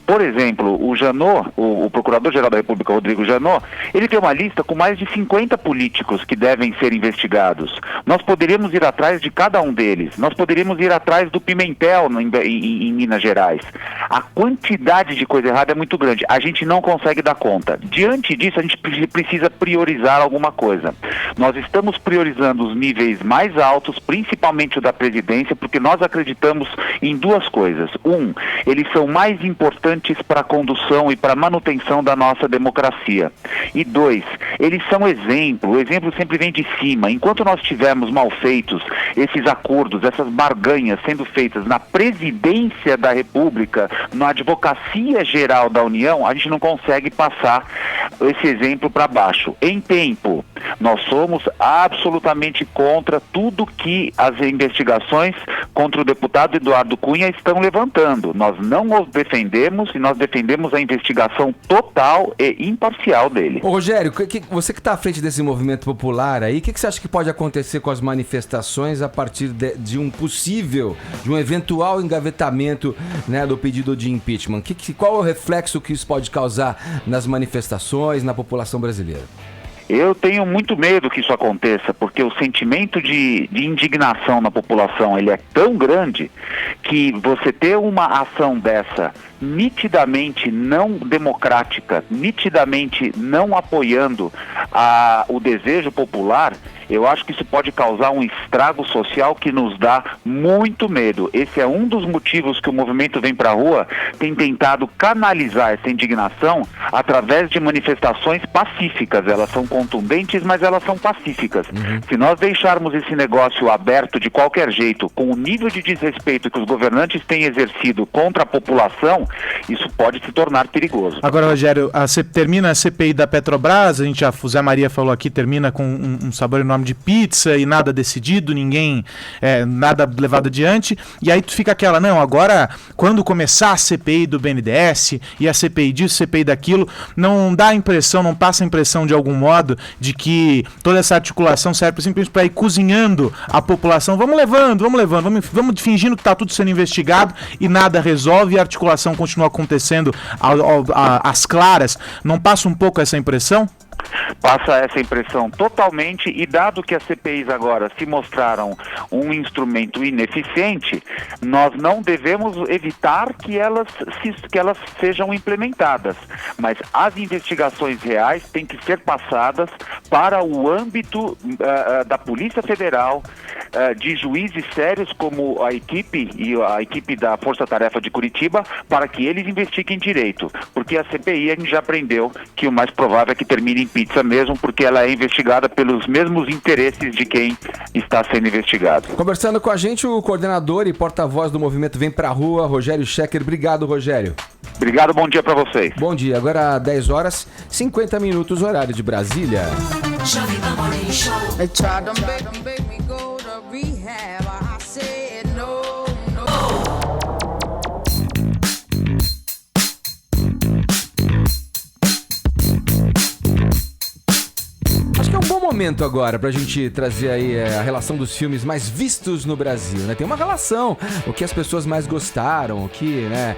Por exemplo, o Janot, o Procurador-Geral da República, Rodrigo Janot, ele tem uma lista com mais de 50 políticos que devem ser investigados. Nós poderíamos ir atrás de cada um deles. Nós poderíamos ir atrás do Pimentel em Minas Gerais. A quantidade de coisa errada é muito grande. A gente não consegue dar conta. Diante disso, a gente precisa priorizar alguma coisa. Nós estamos priorizando os níveis mais altos, principalmente o da presidência, porque nós acreditamos em duas coisas. Eles são mais importantes para a condução e para a manutenção da nossa democracia. E 2, eles são exemplo. O exemplo sempre vem de cima. Enquanto nós tivermos malfeitos, esses acordos, essas barganhas sendo feitas na presidência da República, na advocacia geral da União, a gente não consegue passar esse exemplo para baixo. Em tempo, nós somos absolutamente contra tudo que as investigações contra o deputado Eduardo Cunha estão levantando. Nós não os defendemos e nós defendemos a investigação total e imparcial dele. Ô Rogério, você que está à frente desse movimento popular aí, o que você acha que pode acontecer com as manifestações a partir de um eventual engavetamento, né, do pedido de impeachment? Qual é o reflexo que isso pode causar nas manifestações, na população brasileira? Eu tenho muito medo que isso aconteça, porque o sentimento de indignação na população ele é tão grande que você ter uma ação dessa nitidamente não democrática, nitidamente não apoiando o desejo popular, eu acho que isso pode causar um estrago social que nos dá muito medo. Esse é um dos motivos que o movimento Vem Pra Rua tem tentado canalizar essa indignação através de manifestações pacíficas. Elas são contundentes, mas elas são pacíficas. Se nós deixarmos esse negócio aberto de qualquer jeito, com o nível de desrespeito que os governantes têm exercido contra a população, isso pode se tornar perigoso. Agora, Rogério, termina a CPI da Petrobras, o Zé Maria falou aqui, termina com um sabor enorme forma de pizza e nada decidido, ninguém, nada levado adiante. E aí tu fica aquela, não, agora quando começar a CPI do BNDES e a CPI disso, CPI daquilo, não dá a impressão, não passa a impressão de algum modo de que toda essa articulação serve simplesmente para ir cozinhando a população. Vamos levando, vamos fingindo que está tudo sendo investigado e nada resolve e a articulação continua acontecendo às claras. Não passa um pouco essa impressão? Passa essa impressão totalmente, e dado que as CPIs agora se mostraram um instrumento ineficiente, nós não devemos evitar que elas sejam implementadas, mas as investigações reais têm que ser passadas para o âmbito da Polícia Federal, de juízes sérios como a equipe da Força Tarefa de Curitiba, para que eles investiguem direito, porque a CPI a gente já aprendeu que o mais provável é que termine em pizza mesmo, porque ela é investigada pelos mesmos interesses de quem está sendo investigado. Conversando com a gente, o coordenador e porta-voz do movimento Vem Pra Rua, Rogério Schecker. Obrigado, Rogério. Obrigado, bom dia para vocês. Bom dia, agora 10 horas, 50 minutos, horário de Brasília. Acho que é um bom momento agora pra gente trazer aí a relação dos filmes mais vistos no Brasil, né? Tem uma relação, o que as pessoas mais gostaram, o que, né?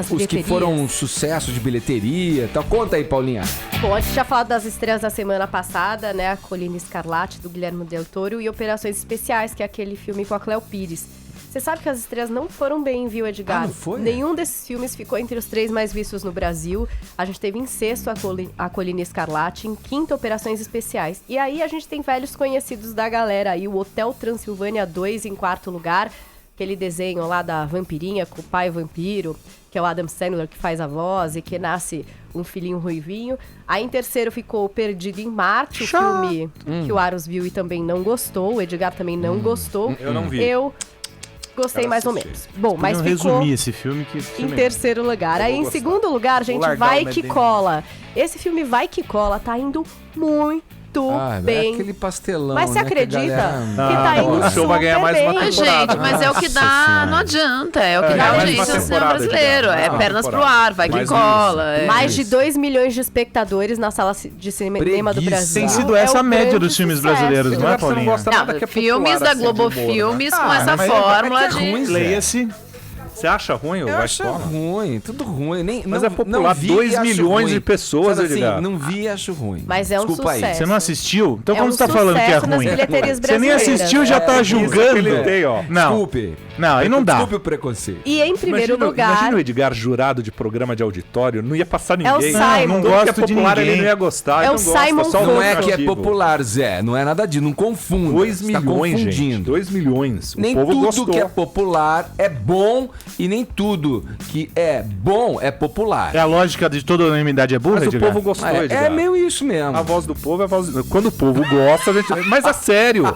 Os que foram um sucesso de bilheteria e tal. Conta aí, Paulinha. Bom, a gente já falou das estreias da semana passada, né? A Colina Escarlate, do Guilherme Del Toro, e Operações Especiais, que é aquele filme com a Cléo Pires. Você sabe que as estreias não foram bem, viu, Edgar? Não foi? Nenhum desses filmes ficou entre os 3 mais vistos no Brasil. A gente teve em sexto a Colina Escarlate, em quinto Operações Especiais. E aí a gente tem velhos conhecidos da galera aí, o Hotel Transilvânia 2 em quarto lugar, aquele desenho lá da vampirinha com o pai vampiro, que é o Adam Sandler que faz a voz e que nasce um filhinho ruivinho. Aí em terceiro ficou Perdido em Marte, o filme que o Aros viu e também não gostou, o Edgar também não gostou. Eu não vi. Eu gostei mais ou menos. Bom, mas ficou resumir esse filme em terceiro lugar. Aí em segundo lugar, gente, Vai Que Cola. Esse filme Vai Que Cola tá indo muito bem. É aquele pastelão, mas você acredita que tá indo o show vai ganhar mais uma temporada. Gente, mas é o que dá, não adianta. É o que dá audiência no cinema brasileiro. É pernas pro ar, Vai Que Cola. Mais de 2 milhões de espectadores na sala de cinema do Brasil. Tem sido essa a média dos filmes brasileiros, não é, Paulinha? Não, filmes da Globo Filmes com essa fórmula de... Leia-se. Você acha ruim o Vai Que Cola? Ruim, tudo ruim. Mas é popular, 2 milhões de pessoas, Edgar. Não vi e acho ruim. Mas é um Desculpa sucesso. Aí. Você não assistiu? Então como você tá falando que é ruim? Você nem assistiu e já tá julgando. Não. Desculpe. Não, aí não dá. Desculpe o preconceito. E em primeiro lugar... Imagina o Edgar jurado de programa de auditório, não ia passar ninguém. É o Simon. Não gosto de ninguém. Ele não ia gostar. É o Simon. Não é que é popular, Zé. Não é nada disso. Não confunda. 2 milhões, gente. 2 milhões. Nem tudo que é popular é bom e nem tudo que é bom é popular. É a lógica de toda unanimidade é burra, Mas Edgar? o povo gostou, Edgar. É meio isso mesmo. A voz do povo é a voz... Quando o povo gosta, a gente... Mas é sério.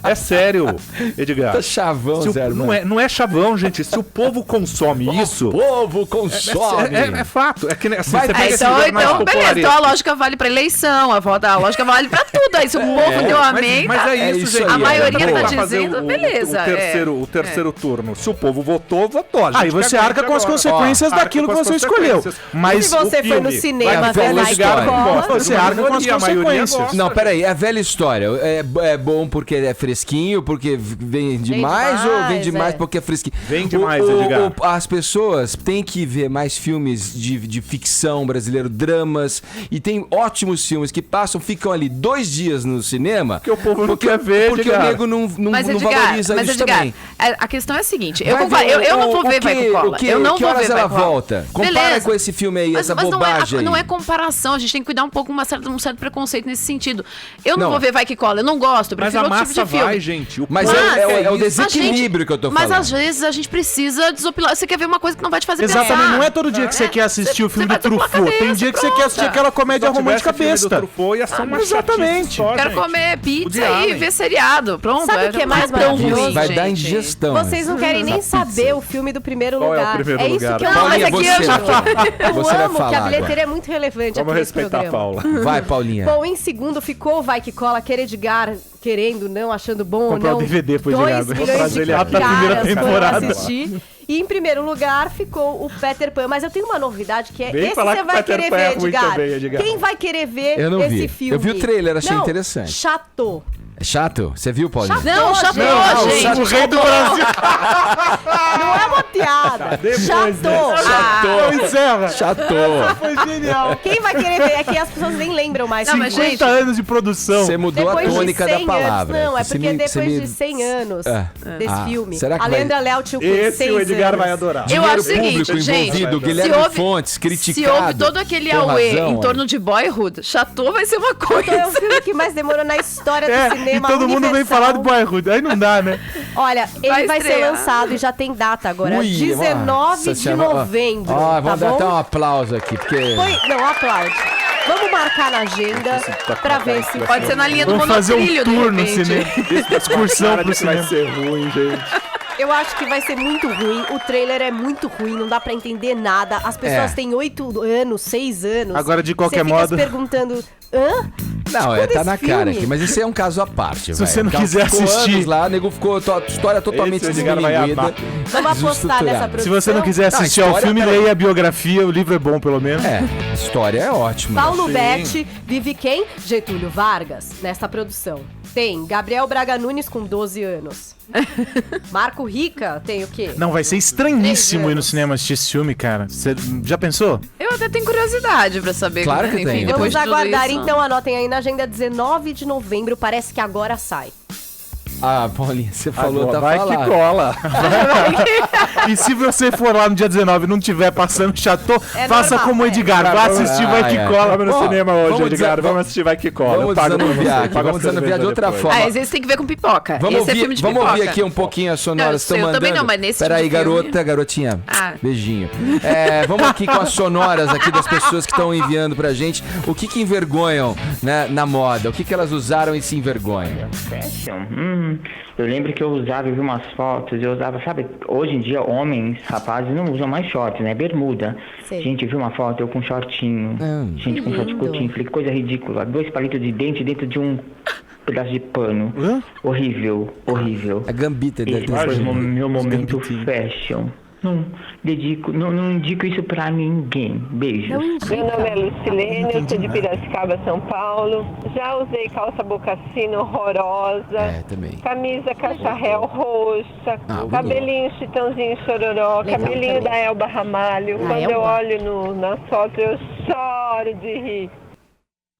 É sério, Edgar. Tá chavão, Zé. Não é chavão, gente. Se o povo consome isso... O povo consome. É fato. É que assim, você pega Então, beleza. Então a lógica vale pra eleição, a lógica vale pra tudo. Aí se o povo deu amém, mas é isso, gente. A maioria tá Pra fazer dizendo, beleza. O terceiro turno. Se o povo votou, votou. Aí você arca com as consequências daquilo que você escolheu. Mas se você foi no cinema ver Vai Que Cola, você arca com as consequências. Não, peraí, é a velha história. É bom porque é fresquinho, porque vem demais ou vem demais porque é fresquinho? Vem demais, Edgar. As pessoas têm que ver mais filmes de ficção brasileiro, dramas, e tem ótimos filmes que ficam ali 2 dias no cinema. Porque o povo não quer ver, porque Edgar. o nego não valoriza isso também. A questão é a seguinte, eu não vou ver Vai Que Cola. Eu não que vou horas ver ela Vai Que Cola. volta? Compara com esse filme aí, essa bobagem aí. Não é comparação, a gente tem que cuidar um pouco um certo preconceito nesse sentido. Eu não vou ver Vai Que Cola, eu não gosto, eu prefiro outro tipo de filme. Vai, gente. Mas é o desequilíbrio que eu tô falando. Mas às vezes a gente precisa desopilar. Você quer ver uma coisa que não vai te fazer pensar. Exatamente, não é todo dia que você quer assistir o filme do Truffaut. Tem dia que você quer assistir aquela comédia romântica besta. Exatamente. Quero comer pizza e ver seriado. Pronto. Sabe o que é mais maravilhoso? Vai dar indigestão. Vocês não querem nem saber o filme do primeiro Qual é o lugar. primeiro isso lugar? que eu Não, mas aqui eu já eu Você vai amo falar que a agora. bilheteria é muito relevante Vamos aqui nesse respeitar a programa. Paula. Vai, Paulinha. Bom, em segundo ficou o Vai Que Cola, aquele Edgar querendo, não, achando bom ou Comprar não. o DVD pro 2 Edgar. Vou milhões trazer de ele lá pra primeira caras foram temporada. assistir. E em primeiro lugar ficou o Peter Pan. Mas eu tenho uma novidade que é Vem esse falar você que vai Peter querer Pan é ver, ruim Edgar. também, Edgar. Quem vai querer ver Eu não esse vi. filme? Eu vi o trailer, achei Não, interessante. Chato. É chato? Você viu, Paulinha? Não, chato, gente. O rei do Brasil. Não é uma piada. Chato. Então encerra. Chato. Foi genial. Quem vai querer ver? É que as pessoas nem lembram mais. Não, mas, 50 gente, anos de produção. Você mudou Depois a de tônica 100 da palavra. Anos, não, é Você porque me- depois você me- de 100 anos desse Ah, filme, será que a vai- Leandra Léo tinha Esse 6 o Edgar anos. vai adorar. Eu acho o Dinheiro seguinte, público gente. envolvido, Se Guilherme houve, Fontes, se criticado. houve todo aquele Tem auê razão, em olha. torno de Boyhood, Chateau vai ser uma Então é coisa. o filme que mais demorou na história do É, e cinema todo mundo vem universal. falar de Boyhood. Aí não dá, né? Olha, ele vai ser estrear. lançado e já tem data agora. Ui, 19 nossa de senhora. novembro. Ó, tá vamos dar bom? até um aplauso aqui, porque... Não, aplaude. Vamos marcar na agenda pra ver se... Pode ser na linha do Vamos fazer um monotrilho, de tour no repente. cinema. Excursão Cara, pro isso vai cinema. ser ruim, gente. Eu acho que vai ser muito ruim. O trailer é muito ruim, não dá pra entender nada. As pessoas É. têm 8 anos, 6 anos. Agora, de qualquer Você fica modo- se perguntando, hã? Não, Tipo tá desse na filme. cara aqui, mas esse é um caso à parte, Se velho. você não O cara quiser ficou assistir- anos lá, o nego ficou história totalmente Esse Edgar vai deslinguida. amar. Vamos apostar nessa Se produção. você não quiser assistir Não, a ao história, filme, peraí. leia a biografia. O livro é bom, pelo menos. É, história é ótima. Paulo Sim. Betti vive quem? Getúlio Vargas, nesta produção. Tem Gabriel Braga Nunes com 12 anos. Marco Rica tem o quê? Não, vai ser estranhíssimo 3 ir no anos. cinema assistir esse filme, cara. Você já pensou? Eu até tenho curiosidade pra saber. Claro que enfim, tem. depois Vamos de tudo aguardar isso. então, anotem aí na agenda 19 de novembro, parece que agora sai. Ah, Paulinha, você falou, Agora tá vai falado. que cola. E se você for lá no dia 19 e não tiver passando Chateau, É faça normal, como o é. Edgar. Vá assistir, vai que é. cola. Vamos no Ó, cinema hoje, vamos Edgar. desa- Vamos assistir Vai Que Cola. Vamos Eu pago pra desanuviar você, aqui, pago a vamos desanuviar de cerveja outra depois. forma. Ah, às vezes tem que ver com pipoca. Vamos Esse é filme ouvir, de vamos pipoca. ouvir aqui um pouquinho as sonoras Não, estão eu mandando. também não, mas nesse Peraí, tipo de filme- garota, garotinha. Ah. Beijinho. É, vamos aqui com as sonoras aqui das pessoas que estão enviando pra gente. O que envergonham, né, na moda? O que elas usaram e se envergonham? Fashion? Eu lembro que eu usava, eu vi umas fotos, eu usava, sabe, hoje em dia homens, rapazes não usam mais shorts, né? Bermuda. Sei. Gente, eu vi uma foto, eu com shortinho. Gente, com short lindo. curtinho. Falei, que coisa ridícula. 2 palitos de dente dentro de um pedaço de pano. Horrível, horrível. A gambita deve Esse ter foi sido. o meu momento fashion. Não indico isso pra ninguém. Beijos. Não indica. Meu nome é Lucilene, eu sou de Piracicaba, São Paulo. Já usei calça bocassino horrorosa. É, também. Camisa cacharel roxa. Ah, Cabelinho chitãozinho chororó. Legal Cabelinho também. da Elba Ramalho. Ah, Quando eu Elba. olho nas fotos, eu choro de rir.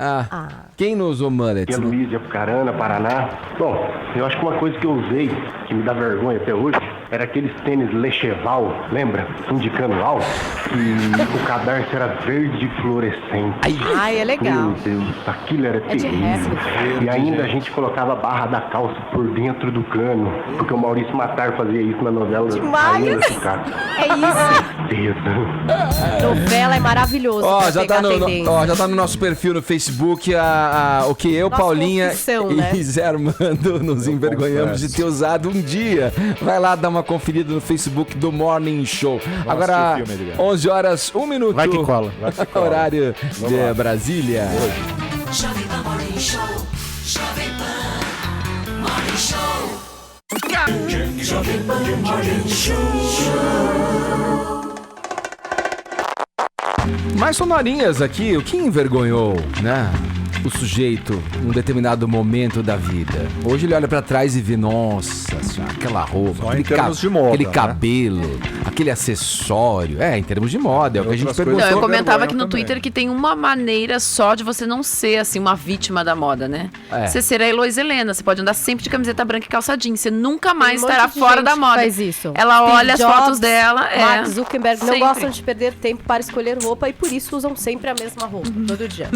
Ah, quem não usou mullet? Aqui é Luiz de Apucarana, Paraná. Bom, eu acho que uma coisa que eu usei, que me dá vergonha até hoje, era aqueles tênis Lecheval, lembra? Indicando alto, que o cadarço era verde fluorescente. Ai, é legal. Meu Deus, aquilo era É de terrível. réplica. E ainda a gente colocava a barra da calça por dentro do cano, porque o Maurício Matar fazia isso na novela Demais. Rainha da Sucata. É isso. Deus. Novela é maravilhoso. Ó, pra já pegar tá, tendência. ó, já tá no nosso perfil no Facebook o que eu, Nossa Paulinha confissão, e né? Zé Armando nos envergonhamos de ter usado um dia. Vai lá dar uma conferida no Facebook do Morning Show. Agora, assistir o filme, Edgar. 11 horas, 1 minuto. Vai que cola. Vai que cola. Horário de lá. Brasília. Jovem Pan Morning Show. Jovem Pan Morning Show. Jovem Pan Morning Show. Mais sonorinhas aqui, o que envergonhou, né? O sujeito num determinado momento da vida. Hoje ele olha pra trás e vê, nossa senhora, aquela roupa, Só em aquele, termos de moda, aquele né? cabelo, aquele acessório. É, em termos de moda, é o que a gente Outras perguntou. Não, eu comentava vergonha aqui no também. Twitter que tem uma maneira só de você não ser, assim, uma vítima da moda, né? É. Você ser a Heloísa Helena, você pode andar sempre de camiseta branca e calça jeans, você nunca mais Tem um estará monte de fora gente da que moda. faz isso. Ela Steve olha as Jobs, fotos dela, Mark Zuckerberg não sempre. gostam de perder tempo para escolher roupa e por isso usam sempre a mesma roupa, todo dia.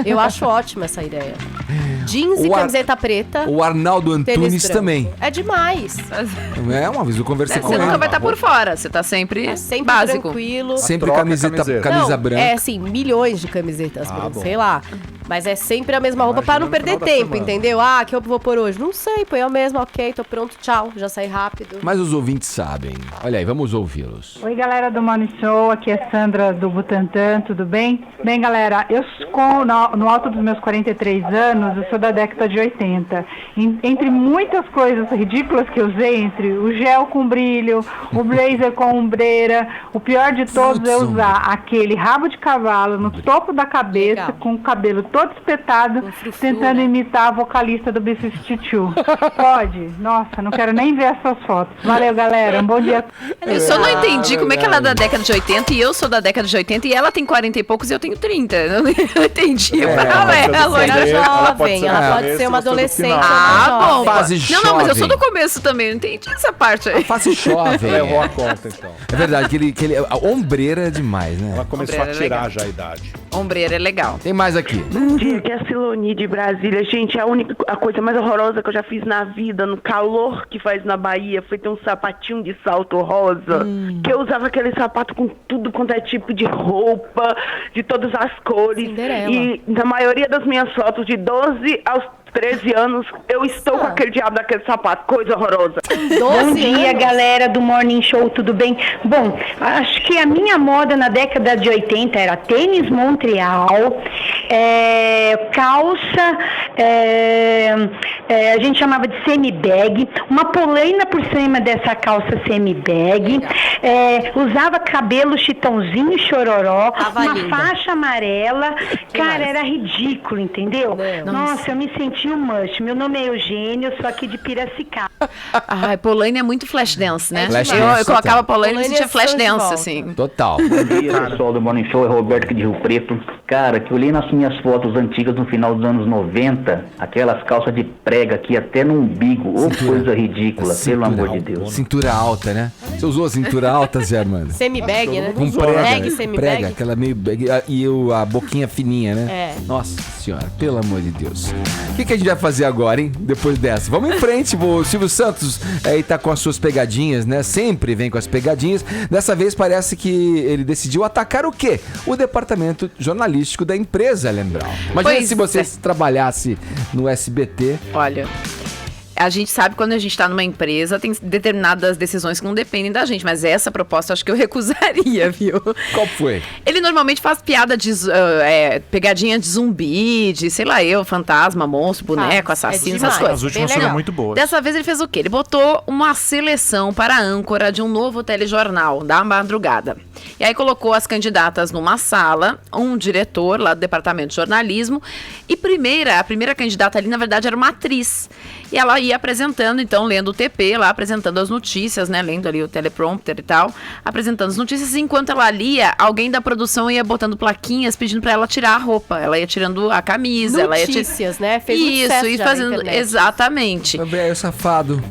Eu acho ótima essa ideia. Jeans e O Ar- camiseta preta. O Arnaldo tênis Antunes branco. também. É demais. É, uma vez eu conversei com Você ele. nunca vai estar por fora, você tá sempre, É sempre básico. tranquilo. Sempre Troca camisa Não, branca. é assim, milhões de camisetas brancas, bom. sei lá. Mas é sempre a mesma roupa pra não perder tempo, entendeu? Ah, que roupa eu vou pôr hoje? Não sei, põe a mesma, ok, tô pronto, tchau, já saí rápido. Mas os ouvintes sabem. Olha aí, vamos ouvi-los. Oi, galera do Morning Show, aqui é Sandra do Butantã, tudo bem? Bem, galera, eu no alto dos meus 43 anos, eu sou da década de 80. Entre muitas coisas ridículas que eu usei, entre o gel com brilho, o blazer com ombreira, o pior de todos é usar aquele rabo de cavalo no topo da cabeça, com o cabelo todo espetado, tentando imitar a vocalista do B-52. Pode? Nossa, não quero nem ver essas fotos. Valeu, galera, um bom dia. Eu só não entendi como é que ela é da década de 80 e eu sou da década de 80 e ela tem 40 e poucos e eu tenho 30. Eu não entendi o paralelo. Ela jovem, ela pode ser uma adolescente. Ah, bom. Fase Não, mas eu sou jovem. do começo também, não entendi essa parte aí. Fase jovem. Levou a conta, então. É verdade, a ombreira é demais, né? Ela começou Ombreira a é tirar legal. já a idade. Ombreira é legal. Tem mais aqui. Bom dia, aqui é a Siloni de Brasília. Gente, a coisa mais horrorosa que eu já fiz na vida, no calor que faz na Bahia, foi ter um sapatinho de salto rosa, que eu usava aquele sapato com tudo quanto é tipo de roupa, de todas as cores. Cinderela. E na maioria das minhas fotos, de 12 aos 13 anos, eu estou com aquele diabo daquele sapato, coisa horrorosa. Bom dia, galera do Morning Show, tudo bem? Bom, acho que a minha moda na década de 80 era tênis Montreal, calça, a gente chamava de semi-bag, uma polaina por cima dessa calça semi-bag, usava cabelo chitãozinho chororó, uma faixa amarela, cara, era ridículo, entendeu? Nossa, eu me senti um mush. Meu nome é Eugênio, eu sou aqui de Piracicaba. Ai, Polaine é muito flash dance, né? Flash eu dance, colocava total. Polaine e sentia flash Polaine é dance, de assim. Total. Bom dia, pessoal do Morning Show, é Roberto aqui de Rio Preto. Cara, que eu olhei nas minhas fotos antigas no final dos anos 90, aquelas calças de prega aqui até no umbigo, ô coisa ridícula, pelo amor de Deus. Cintura alta, né? Você usou a cintura alta, Zé Armando? Semi-bag, né? Com prega, Bag, né? semi-bag. Prega, aquela meio bag, e a boquinha fininha, né? É. Nossa senhora, pelo amor de Deus. O que a gente vai fazer agora, hein? Depois dessa. Vamos em frente, o Silvio Santos aí tá com as suas pegadinhas, né? Sempre vem com as pegadinhas. Dessa vez parece que ele decidiu atacar o quê? O departamento jornalístico da empresa, Leandrão. Imagina Pois se você trabalhasse no SBT. Olha, a gente sabe quando a gente tá numa empresa, tem determinadas decisões que não dependem da gente, mas essa proposta eu acho que eu recusaria, viu? Qual foi? Ele normalmente faz piada de pegadinha de zumbi, de sei lá eu, fantasma, monstro, boneco, assassino, essas coisas. As últimas foram muito boas. Dessa vez ele fez o quê? Ele botou uma seleção para a âncora de um novo telejornal da madrugada. E aí colocou as candidatas numa sala, um diretor lá do departamento de jornalismo, e a primeira candidata ali, na verdade, era uma atriz. E ela ia apresentando, então, lendo o TP lá, apresentando as notícias, né? Lendo ali o teleprompter e tal, apresentando as notícias. Enquanto ela lia, alguém da produção ia botando plaquinhas pedindo pra ela tirar a roupa. Ela ia tirando a camisa. Notícias, né? Fez muito isso, sucesso e já na fazendo. internet. Exatamente. Velho safado.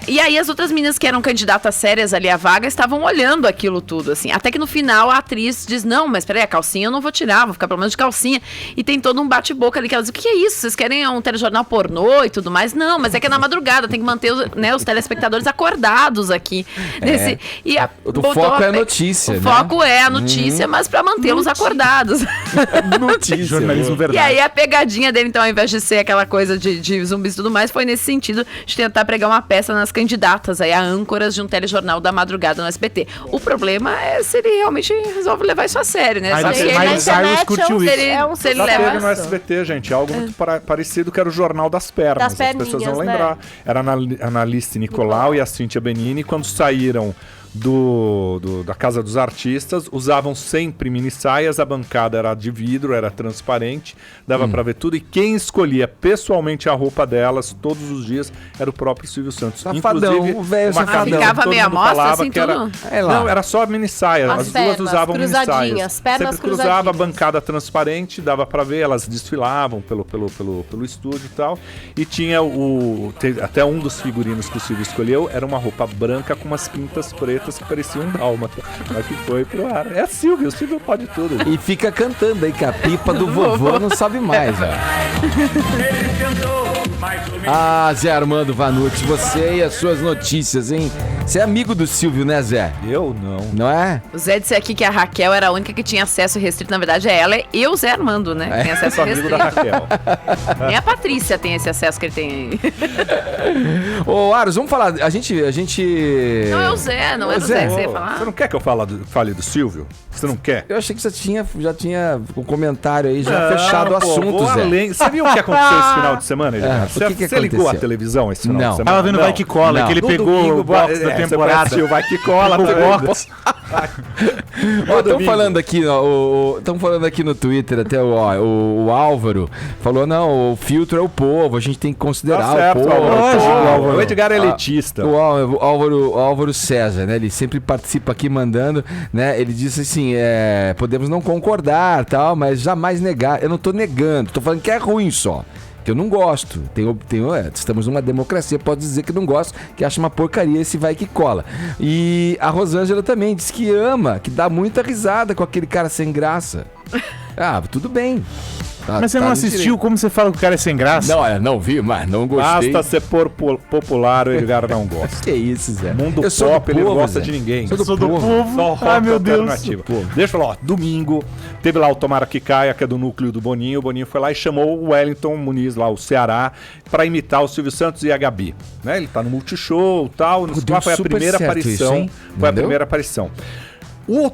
E aí as outras meninas que eram candidatas sérias ali à vaga estavam olhando aquilo tudo, assim. Até que no final a atriz diz, não, mas peraí, a calcinha eu não vou tirar, vou ficar pelo menos de calcinha. E tem todo um bate-boca ali que ela diz, o que é isso? Vocês querem um telejornal pornô e tudo mais? Não, mas é que é na madrugada, tem que manter os telespectadores acordados aqui. O foco é a notícia, O né? foco é a notícia, mas pra mantê-los acordados. Notícia. Jornalismo verdade. E aí a pegadinha dele, então, ao invés de ser aquela coisa de zumbis e tudo mais, foi nesse sentido de tentar pregar uma peça nas candidatas aí a âncoras de um telejornal da madrugada no SBT. O problema é se ele realmente resolve levar isso a sério, né? Mas Só que ele Miley Cyrus curtiu isso. se ele Já leva... teve no SBT, gente, algo muito parecido que era o Jornal das Pernas. Das As pessoas vão perninhas, lembrar. Era a Analice Nicolau e a Cíntia Benini, quando saíram da Casa dos Artistas, usavam sempre mini saias, a bancada era de vidro, era transparente, dava pra ver tudo, e quem escolhia pessoalmente a roupa delas todos os dias era o próprio Silvio Santos. Safadão, o velho uma safadão. camisa que Ficava todo meio mundo amostra, falava assim, que era... tudo? Não, era só mini saia, As as duas pernas, usavam mini saias. cruzadinhas, pernas Sempre cruzava, a cruzadinhas. bancada transparente, dava pra ver, elas desfilavam pelo estúdio e tal, e tinha até um dos figurinos que o Silvio escolheu, era uma roupa branca com umas pintas pretas que pareciam um dálmata, mas que foi pro ar. É a Silvio, o Silvio pode tudo. E fica cantando aí que a pipa do vovô não sobe mais, ó. Ah, Zé Armando Vanucci, você e as suas notícias, hein? Você é amigo do Silvio, né, Zé? Eu não. Não é? O Zé disse aqui que a Raquel era a única que tinha acesso restrito. Na verdade, é ela e o Zé Armando, né? Tem acesso amigo restrito. da Raquel. Nem a Patrícia tem esse acesso que ele tem aí. Ô, Aros, vamos falar. A gente. Não é o Zé, não é do Zé que você ia falar. Você não quer que eu fale do Silvio? Você não quer? Eu achei que você já tinha um comentário aí, já fechado o assunto, Zé. Você viu o que aconteceu esse final de semana, Edgar? o que Você ligou a televisão esse final de semana? Tava vendo Vai Que Cola, que ele pegou o box da temporada. O Vai Que Cola, Estão falando aqui, estão falando aqui no Twitter, até o Álvaro falou, não, o filtro é o povo, a gente tem que considerar o povo. O Edgar é elitista. O Álvaro César, né, ele sempre participa aqui mandando, né, ele disse assim, podemos não concordar, tal, mas jamais negar. Eu não tô negando, tô falando que é ruim só. Que eu não gosto. Estamos numa democracia, pode dizer que não gosto, que acha uma porcaria esse Vai Que Cola. E a Rosângela também diz que ama, que dá muita risada com aquele cara sem graça. Ah, tudo bem. Mas você não assistiu como você fala que o cara é sem graça? Não vi, mas não gostei. Basta ser popular, o Edgar não gosta. Que isso, Zé? Mundo eu pop, ele não gosta Zé. de ninguém. Eu sou do povo. Só rock alternativo. Deixa eu falar, domingo, teve lá o Tomara Que Caia, que é do núcleo do Boninho. O Boninho foi lá e chamou o Wellington Muniz, lá, o Ceará, pra imitar o Silvio Santos e a Gabi. Né? Ele tá no Multishow e tal. Lá foi a primeira aparição. Foi a primeira aparição.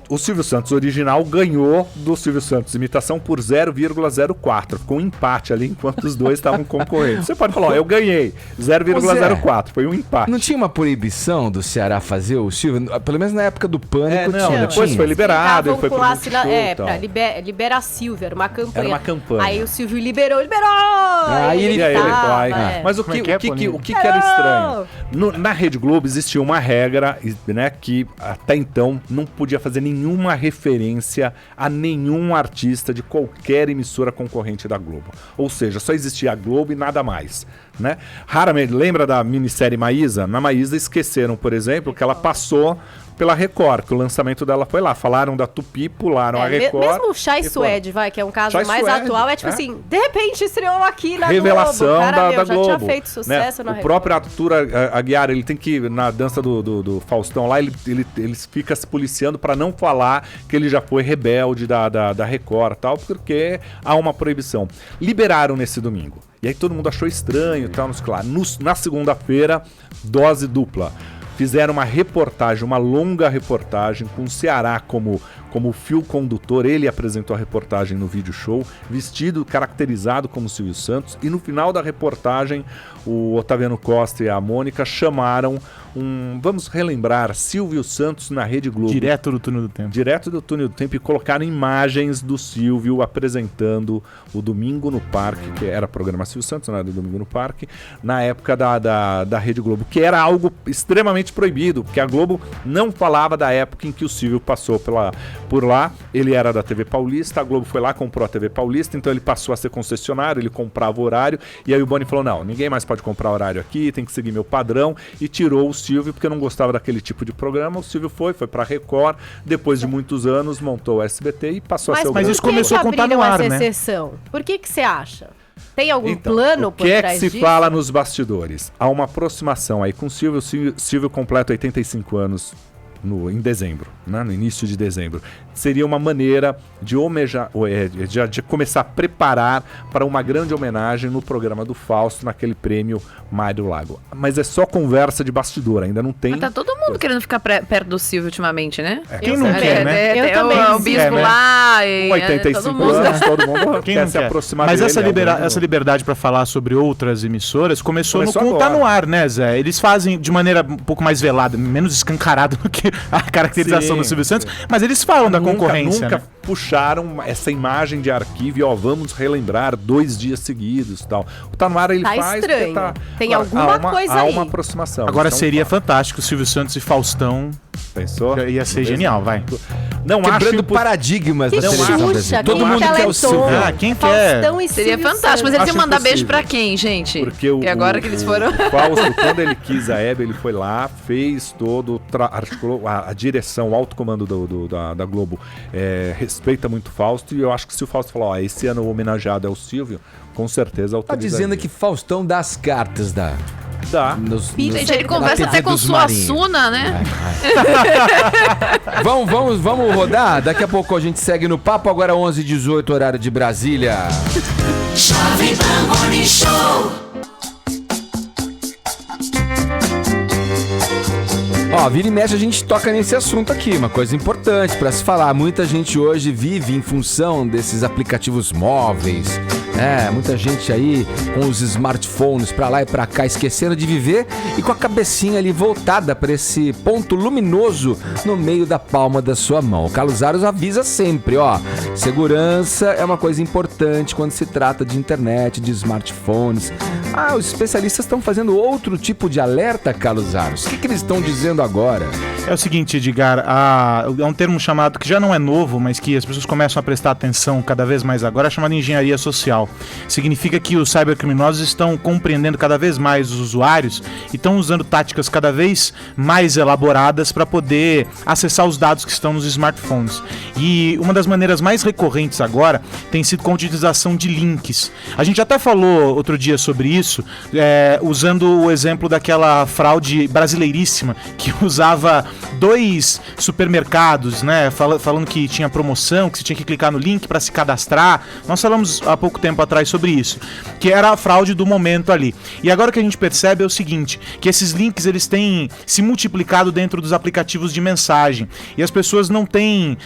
O Silvio Santos original ganhou do Silvio Santos imitação por 0,04. Ficou um empate ali enquanto os dois estavam concorrendo. Você pode falar, eu ganhei 0,04. Foi um empate. Não tinha uma proibição do Ceará fazer o Silvio? Pelo menos na época do Pânico tinha. Depois foi liberado. Ele foi pro Multishow, pra liberar Silvio, era uma campanha. Era uma campanha. Aí o Silvio liberou! Aí ele vai. Mas o que era estranho? Na Rede Globo existia uma regra, né, que até então não podia fazer nenhuma referência a nenhum artista de qualquer emissora concorrente da Globo. Ou seja, só existia a Globo e nada mais, né? Raramente, lembra da minissérie Maísa? Na Maísa esqueceram, por exemplo, que ela passou pela Record, que o lançamento dela foi lá. Falaram da Tupi, pularam a Record. Mesmo o Chai Suede, que é um caso Chai mais Suede, atual, é tipo assim, de repente estreou aqui na revelação Globo. Cara, da já Globo. tinha feito sucesso, né? na O próprio Arthur Aguiar, ele tem que, na dança do Faustão lá, ele fica se policiando para não falar que ele já foi rebelde da Record e tal, porque há uma proibição. Liberaram nesse domingo. E aí todo mundo achou estranho e tal, claro. Na segunda-feira, dose dupla. Fizeram uma reportagem, uma longa reportagem com o Ceará como fio condutor. Ele apresentou a reportagem no vídeo show, vestido, caracterizado como Silvio Santos. E no final da reportagem, o Otaviano Costa e a Mônica chamaram vamos relembrar, Silvio Santos na Rede Globo. Direto do Túnel do Tempo. Direto do Túnel do Tempo, e colocaram imagens do Silvio apresentando o Domingo no Parque, que era programa Silvio Santos, não era do Domingo no Parque, na época da Rede Globo, que era algo extremamente proibido, porque a Globo não falava da época em que o Silvio passou por lá. Ele era da TV Paulista, a Globo foi lá, comprou a TV Paulista, então ele passou a ser concessionário, ele comprava o horário, e aí o Boni falou, não, ninguém mais pode comprar horário aqui, tem que seguir meu padrão, e tirou o Silvio, porque não gostava daquele tipo de programa. O Silvio foi pra Record, depois de muitos anos, montou o SBT e passou a ser o grande. Mas isso começou a contar no ar, né? Exceção? Por que você acha? Tem algum plano por trás disso? O que se fala nos bastidores? Há uma aproximação aí com o Silvio. Silvio completa 85 anos em dezembro, né? No início de dezembro. Seria uma maneira de de começar a preparar para uma grande homenagem no programa do Fausto, naquele prêmio Mar do Lago. Mas é só conversa de bastidor, ainda não tem... Mas tá todo mundo querendo ficar perto do Silvio ultimamente, né? Quem não quer, né? Eu também. O Bispo lá, com 85 anos, todo mundo quer se aproximar Mas dele. Essa liberdade para falar sobre outras emissoras começou no agora. Tá no Ar, né, Zé? Eles fazem de maneira um pouco mais velada, menos escancarada do que a caracterização do Silvio Santos, mas eles falam da concorrência. Nunca né? puxaram essa imagem de arquivo e vamos relembrar 2 dias seguidos e tal. O Tá no Ar ele faz... Estranho. Tem alguma coisa há aí. uma aproximação. Agora seria fantástico Silvio Santos e Faustão. Pensou? Ia ser genial, vai. Não quebrando paradigmas da televisão brasileira. Todo mundo quer o Silvio. Quem quer? Seria fantástico, mas eles iam mandar beijo pra quem, gente? Porque agora que eles foram... O Fausto, quando ele quis a Hebe, ele foi lá, fez todo, articulou a direção, o alto comando da Globo respeita muito o Fausto, e eu acho que se o Fausto falar, esse ano o homenageado é o Silvio, com certeza Tá autorizaria. dizendo que Faustão dá as cartas Dá. Gente, ele conversa até com sua Suna, né? Vamos rodar? Daqui a pouco a gente segue no papo, agora 11h18, horário de Brasília. Jovem Pan Morning Show. Ó, vira e mexe a gente toca nesse assunto aqui, uma coisa importante pra se falar. Muita gente hoje vive em função desses aplicativos móveis. Muita gente aí com os smartphones pra lá e pra cá, esquecendo de viver e com a cabecinha ali voltada pra esse ponto luminoso no meio da palma da sua mão. O Carlos Aros avisa sempre, ó, segurança é uma coisa importante quando se trata de internet, de smartphones. Os especialistas estão fazendo outro tipo de alerta, Carlos Aros. O que eles estão dizendo agora? É o seguinte, Edgar, é um termo chamado, que já não é novo, mas que as pessoas começam a prestar atenção cada vez mais agora, é chamado de engenharia social. Significa que os cybercriminosos estão compreendendo cada vez mais os usuários e estão usando táticas cada vez mais elaboradas para poder acessar os dados que estão nos smartphones. E uma das maneiras mais recorrentes agora tem sido com a utilização de links. A gente até falou outro dia sobre isso, usando o exemplo daquela fraude brasileiríssima que usava 2 supermercados, né, falando que tinha promoção, que você tinha que clicar no link para se cadastrar. Nós falamos há pouco tempo atrás sobre isso, que era a fraude do momento ali. E agora o que a gente percebe é o seguinte, que esses links eles têm se multiplicado dentro dos aplicativos de mensagem e as pessoas não têm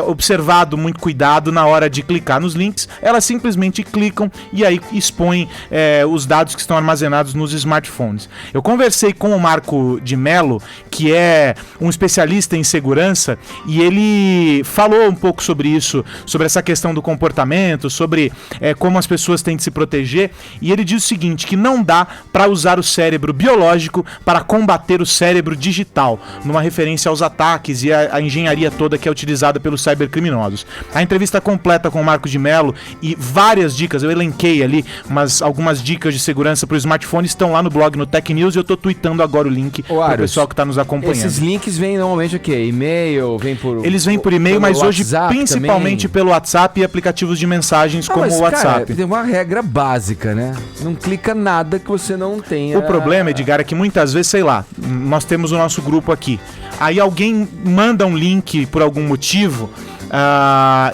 observado muito cuidado na hora de clicar nos links, elas simplesmente clicam e aí expõem os dados que estão armazenados nos smartphones. Eu conversei com o Marco de Mello, que é um especialista em segurança, e ele falou um pouco sobre isso, sobre essa questão do comportamento, sobre como as pessoas têm de se proteger, e ele diz o seguinte, que não dá para usar o cérebro biológico para combater o cérebro digital, numa referência aos ataques e a engenharia toda que é utilizada pelos cybercriminosos. A entrevista completa com o Marco de Mello e várias dicas, eu elenquei ali, mas algumas dicas de segurança para o smartphone estão lá no blog, no Tech News, e eu tô tweetando agora o link para o pessoal que está nos acompanhando. Esses links vêm normalmente o quê? E-mail? Eles vêm por e-mail, mas hoje principalmente pelo WhatsApp e aplicativos de mensagens como o WhatsApp. Cara, tem uma regra básica, né? Não clica nada que você não tenha. O problema, Edgar, é que muitas vezes, sei lá, nós temos o nosso grupo aqui. Aí alguém manda um link por algum motivo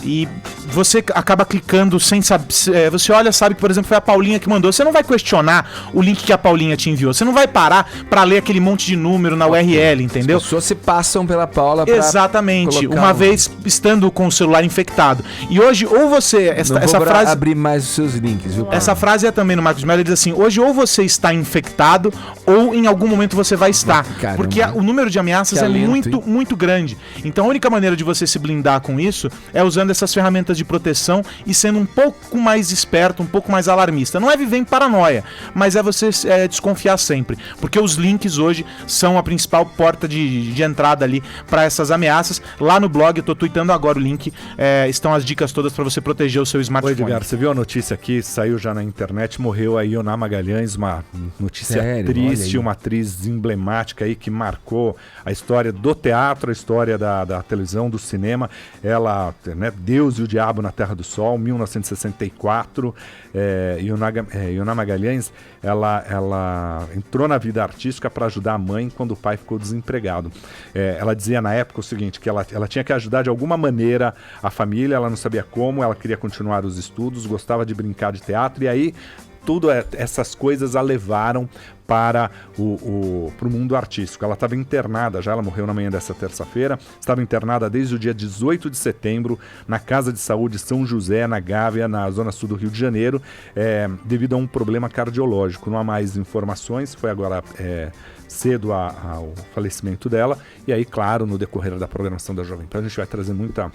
e você acaba clicando sem saber. Você olha, sabe que, por exemplo, foi a Paulinha que mandou. Você não vai questionar o link que a Paulinha te enviou. Você não vai parar pra ler aquele monte de número na URL, entendeu? As pessoas se passam pela Paula pra exatamente. Uma vez estando com o celular infectado. E hoje, ou você. Essa frase. Abrir mais os seus links, viu? Essa frase é também no Marcos Mello. Ele diz assim: hoje, ou você está infectado, ou em algum momento você vai estar. Caramba. Porque o número de ameaças é muito grande. Então a única maneira de você se blindar com isso é usando essas ferramentas de proteção e sendo um pouco mais esperto, um pouco mais alarmista. Não é viver em paranoia, mas é você desconfiar sempre, porque os links hoje são a principal porta de entrada ali para essas ameaças. Lá no blog, eu tô tweetando agora o link, estão as dicas todas para você proteger o seu smartphone. Oi, Edgar, você viu a notícia aqui, saiu já na internet, morreu a Ioná Magalhães, uma notícia triste, uma atriz emblemática aí que marcou a história do teatro, a história da televisão, do cinema. Ela, né, Deus e o Diabo na Terra do Sol, 1964. Ioná Magalhães, ela entrou na vida artística para ajudar a mãe quando o pai ficou desempregado. Ela dizia na época o seguinte, que ela tinha que ajudar de alguma maneira a família, ela não sabia como, ela queria continuar os estudos, gostava de brincar de teatro, e aí essas coisas a levaram para o mundo artístico. Ela estava internada já, ela morreu na manhã dessa terça-feira, estava internada desde o dia 18 de setembro na Casa de Saúde São José, na Gávea, na zona sul do Rio de Janeiro, devido a um problema cardiológico. Não há mais informações, foi agora cedo ao falecimento dela, e aí, claro, no decorrer da programação da Jovem Pan, a gente vai trazer muita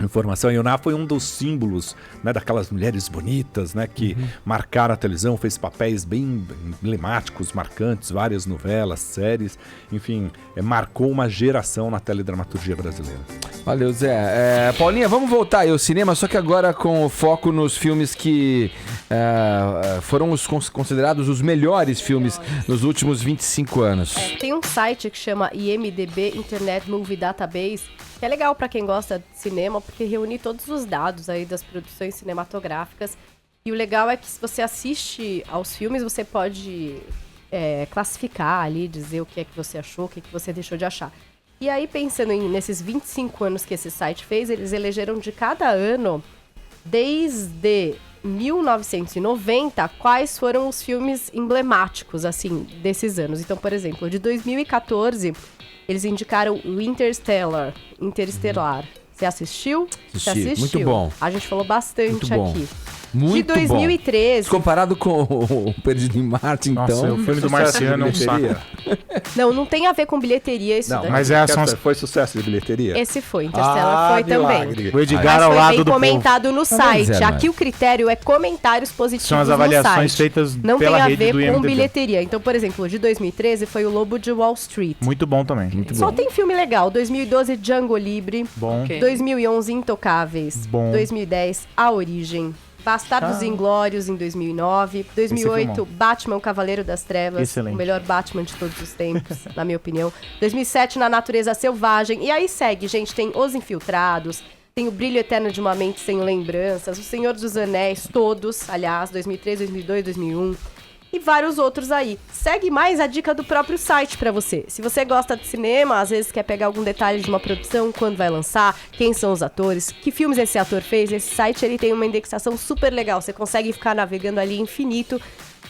informação. A Ioná foi um dos símbolos, né, daquelas mulheres bonitas, né, que marcaram a televisão, fez papéis bem emblemáticos, marcantes, várias novelas, séries, enfim, marcou uma geração na teledramaturgia brasileira. Valeu, Zé. Paulinha, vamos voltar aí ao cinema, só que agora com foco nos filmes que foram considerados os melhores filmes nos últimos 25 anos. Tem um site que chama IMDb, Internet Movie Database, que é legal pra quem gosta de cinema, porque reúne todos os dados aí das produções cinematográficas. E o legal é que se você assiste aos filmes, você pode classificar ali, dizer o que é que você achou, o que é que você deixou de achar. E aí, pensando nesses 25 anos que esse site fez, eles elegeram de cada ano, desde 1990, quais foram os filmes emblemáticos, assim, desses anos. Então, por exemplo, de 2014, eles indicaram o Interstellar. Você assistiu? Você assistiu? Muito bom. A gente falou bastante aqui. Muito de 2013. Bom. Comparado com o Perdido em Marte, então... Nossa, o filme do Marciano é um saco. Não tem a ver com bilheteria isso daí. Mas foi sucesso de bilheteria? Esse foi, Interstellar foi também. O Edgar ao lado do povo. Comentado no site. Aqui o critério é comentários positivos no site. São as avaliações feitas não pela rede do Não tem a ver com IMDb. bilheteria. Então, por exemplo, de 2013 foi o Lobo de Wall Street. Muito bom também. Só tem filme legal. 2012, Django Livre. Bom. Okay. 2011, Intocáveis. Bom. 2010, A Origem. Bastardos Inglórios em 2009. 2008, Batman, o Cavaleiro das Trevas. Excelente. O melhor Batman de todos os tempos, na minha opinião. 2007, Na Natureza Selvagem. E aí segue, gente, tem Os Infiltrados, tem O Brilho Eterno de uma Mente Sem Lembranças, O Senhor dos Anéis, todos, aliás, 2003, 2002, 2001. E vários outros aí. Segue mais a dica do próprio site pra você. Se você gosta de cinema, às vezes quer pegar algum detalhe de uma produção, quando vai lançar, quem são os atores, que filmes esse ator fez, esse site ele tem uma indexação super legal. Você consegue ficar navegando ali infinito,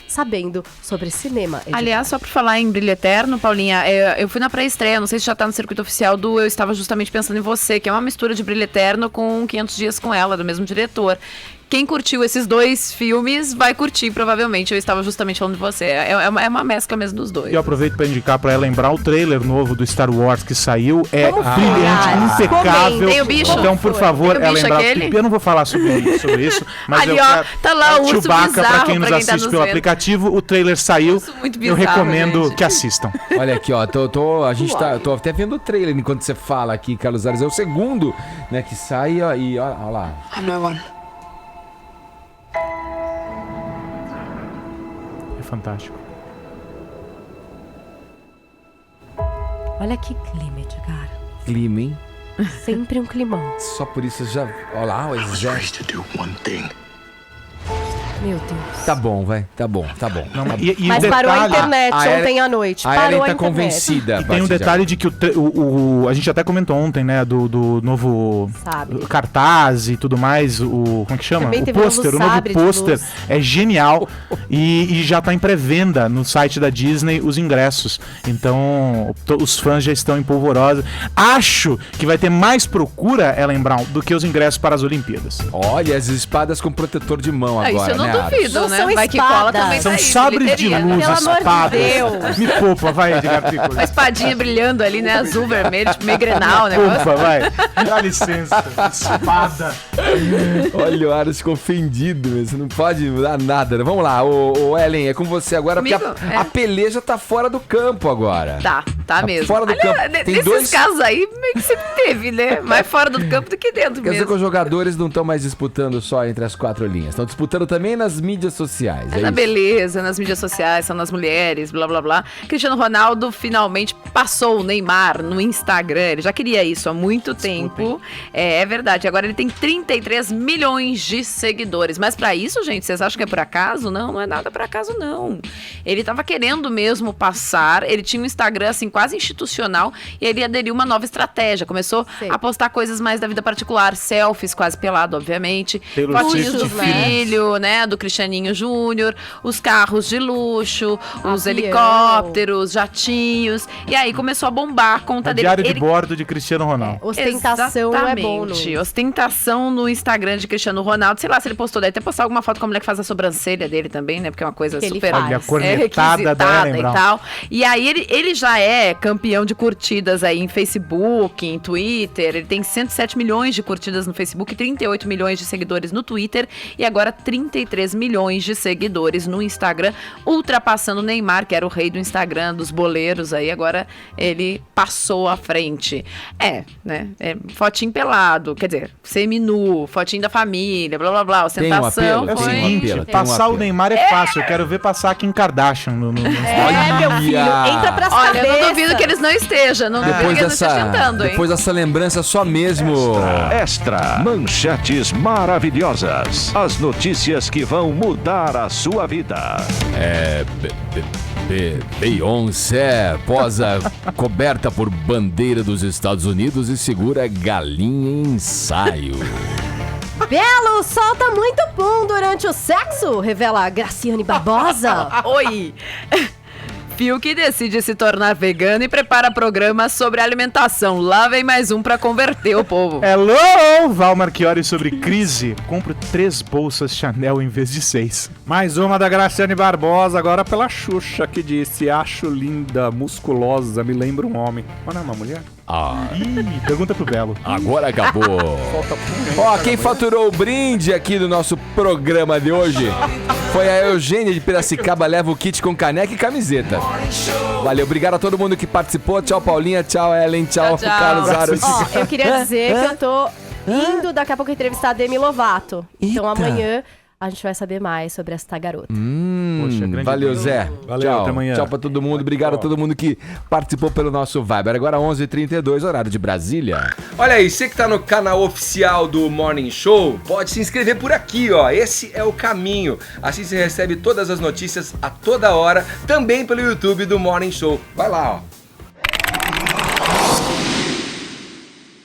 sabendo sobre cinema. Aliás, só por falar em Brilho Eterno, Paulinha, eu fui na pré-estreia, não sei se já tá no circuito oficial do Eu Estava Justamente Pensando em Você, que é uma mistura de Brilho Eterno com 500 Dias com Ela, do mesmo diretor. Quem curtiu esses dois filmes vai curtir, provavelmente. Eu Estava Justamente Falando de Você. É uma mescla mesmo dos dois. E eu aproveito para indicar para lembrar o trailer novo do Star Wars que saiu. É brilhante, impecável. Tem o bicho? Então, por favor, lembrar. Eu não vou falar sobre isso, mas ali, eu quero. Tá lá o urso Chewbacca, para quem nos tá assiste pelo aplicativo, o trailer saiu. Eu recomendo gente. que assistam. Olha aqui, ó, tô até vendo o trailer enquanto você fala aqui, Carlos Ares. É o segundo, né, que sai, ó, e ó lá. I'm no one. Fantástico. Olha que clima, Edgar. Clima, hein? Sempre um climão. Só por isso já... Olha lá, o exército. Meu Deus. Tá bom, vai. Tá bom. Não, tá e mas detalhe, parou a internet ontem à noite. A Ellen tá convencida. E tem um detalhe de que a gente até comentou ontem, né, do novo cartaz e tudo mais, como é que chama? O pôster, o novo pôster é genial e já tá em pré-venda no site da Disney os ingressos. Então, os fãs já estão em polvorosa. Acho que vai ter mais procura, Ellen Brown, do que os ingressos para as Olimpíadas. Olha, as espadas com protetor de mão agora, isso eu não né? duvido, não né? são Vai que cola também. São tá sabres de luz, espadas. De Deus. Me poupa, vai, Edgar Piccolo. Uma espadinha brilhando ali, né? Azul, vermelho, tipo meio Grenal, né? Poupa, vai. Dá licença. Espada. Olha, o Aras ficou ofendido, você não pode mudar nada. Né? Vamos lá, ô Ellen, é com você agora, Comigo? porque a peleja tá fora do campo agora. Tá mesmo. Fora do campo. Tem nesses casos aí, meio que sempre teve, né? Mais fora do campo do que dentro Quer dizer mesmo. que os jogadores não estão mais disputando só entre as quatro linhas, estão disputando também nas mídias sociais. Na beleza, nas mídias sociais, são nas mulheres, blá blá blá. Cristiano Ronaldo finalmente passou o Neymar no Instagram. Ele já queria isso há muito tempo. É verdade. Agora ele tem 33 milhões de seguidores. Mas pra isso, gente, vocês acham que é por acaso? Não é nada por acaso, não. Ele tava querendo mesmo passar. Ele tinha um Instagram, assim, quase institucional. E ele aderiu uma nova estratégia. Começou a postar coisas mais da vida particular. Selfies, quase pelado, obviamente. Fotinhos do filho, né? Do Cristianinho Júnior. Os carros de luxo. Os helicópteros, jatinhos. E aí começou a bombar a conta dele. Diário de bordo de Cristiano Ronaldo. Ostentação é bom, não. Ostentação no Instagram de Cristiano Ronaldo. Sei lá se ele postou. Deve até postar alguma foto com a mulher que faz a sobrancelha dele também, né? Porque é uma coisa super requisitada e tal. E aí ele já é campeão de curtidas aí em Facebook, em Twitter. Ele tem 107 milhões de curtidas no Facebook, 38 milhões de seguidores no Twitter e agora 33 milhões de seguidores no Instagram, ultrapassando o Neymar, que era o rei do Instagram, dos boleiros aí. Agora ele passou à frente. Né? Fotinho pelado, quer dizer, seminu, fotinho da família, blá blá blá, ostentação. É o seguinte, passar o Neymar é fácil. Eu quero ver passar Kim Kardashian no meu filho, entra pras Olha, cabeças. eu não duvido que eles não estejam. Não duvido que eles não estejam tentando, hein? Depois dessa lembrança só mesmo. Extra. Manchetes maravilhosas. As notícias que vão mudar a sua vida. Beyoncé posa coberta por bandeira dos Estados Unidos e segura galinha em ensaio. Belo solta muito pum durante o sexo, revela Graciane Barbosa. Oi! Fiuk decide se tornar vegano e prepara programa sobre alimentação. Lá vem mais um pra converter o povo. Hello! Val Marchiori sobre crise. Compro 3 bolsas Chanel em vez de 6. Mais uma da Graciane Barbosa, agora pela Xuxa, que disse: acho linda, musculosa, me lembra um homem. Mas não é uma mulher? Ih, pergunta pro Belo. Agora acabou. Ó, quem faturou o brinde aqui do nosso programa de hoje foi a Eugênia de Piracicaba. Leva o kit com caneca e camiseta. Valeu, obrigado a todo mundo que participou. Tchau, Paulinha. Tchau, Ellen. Tchau, Carlos Aros. Ó, eu queria dizer que eu tô indo daqui a pouco entrevistar a Demi Lovato. Então amanhã a gente vai saber mais sobre esta garota. Poxa, valeu, Zé. Valeu, tchau. até amanhã. Tchau pra todo mundo. Obrigado a todo mundo que participou pelo nosso Viber. Agora 11h32, horário de Brasília. Olha aí, você que tá no canal oficial do Morning Show, pode se inscrever por aqui, ó. Esse é o caminho. Assim você recebe todas as notícias a toda hora, também pelo YouTube do Morning Show. Vai lá, ó.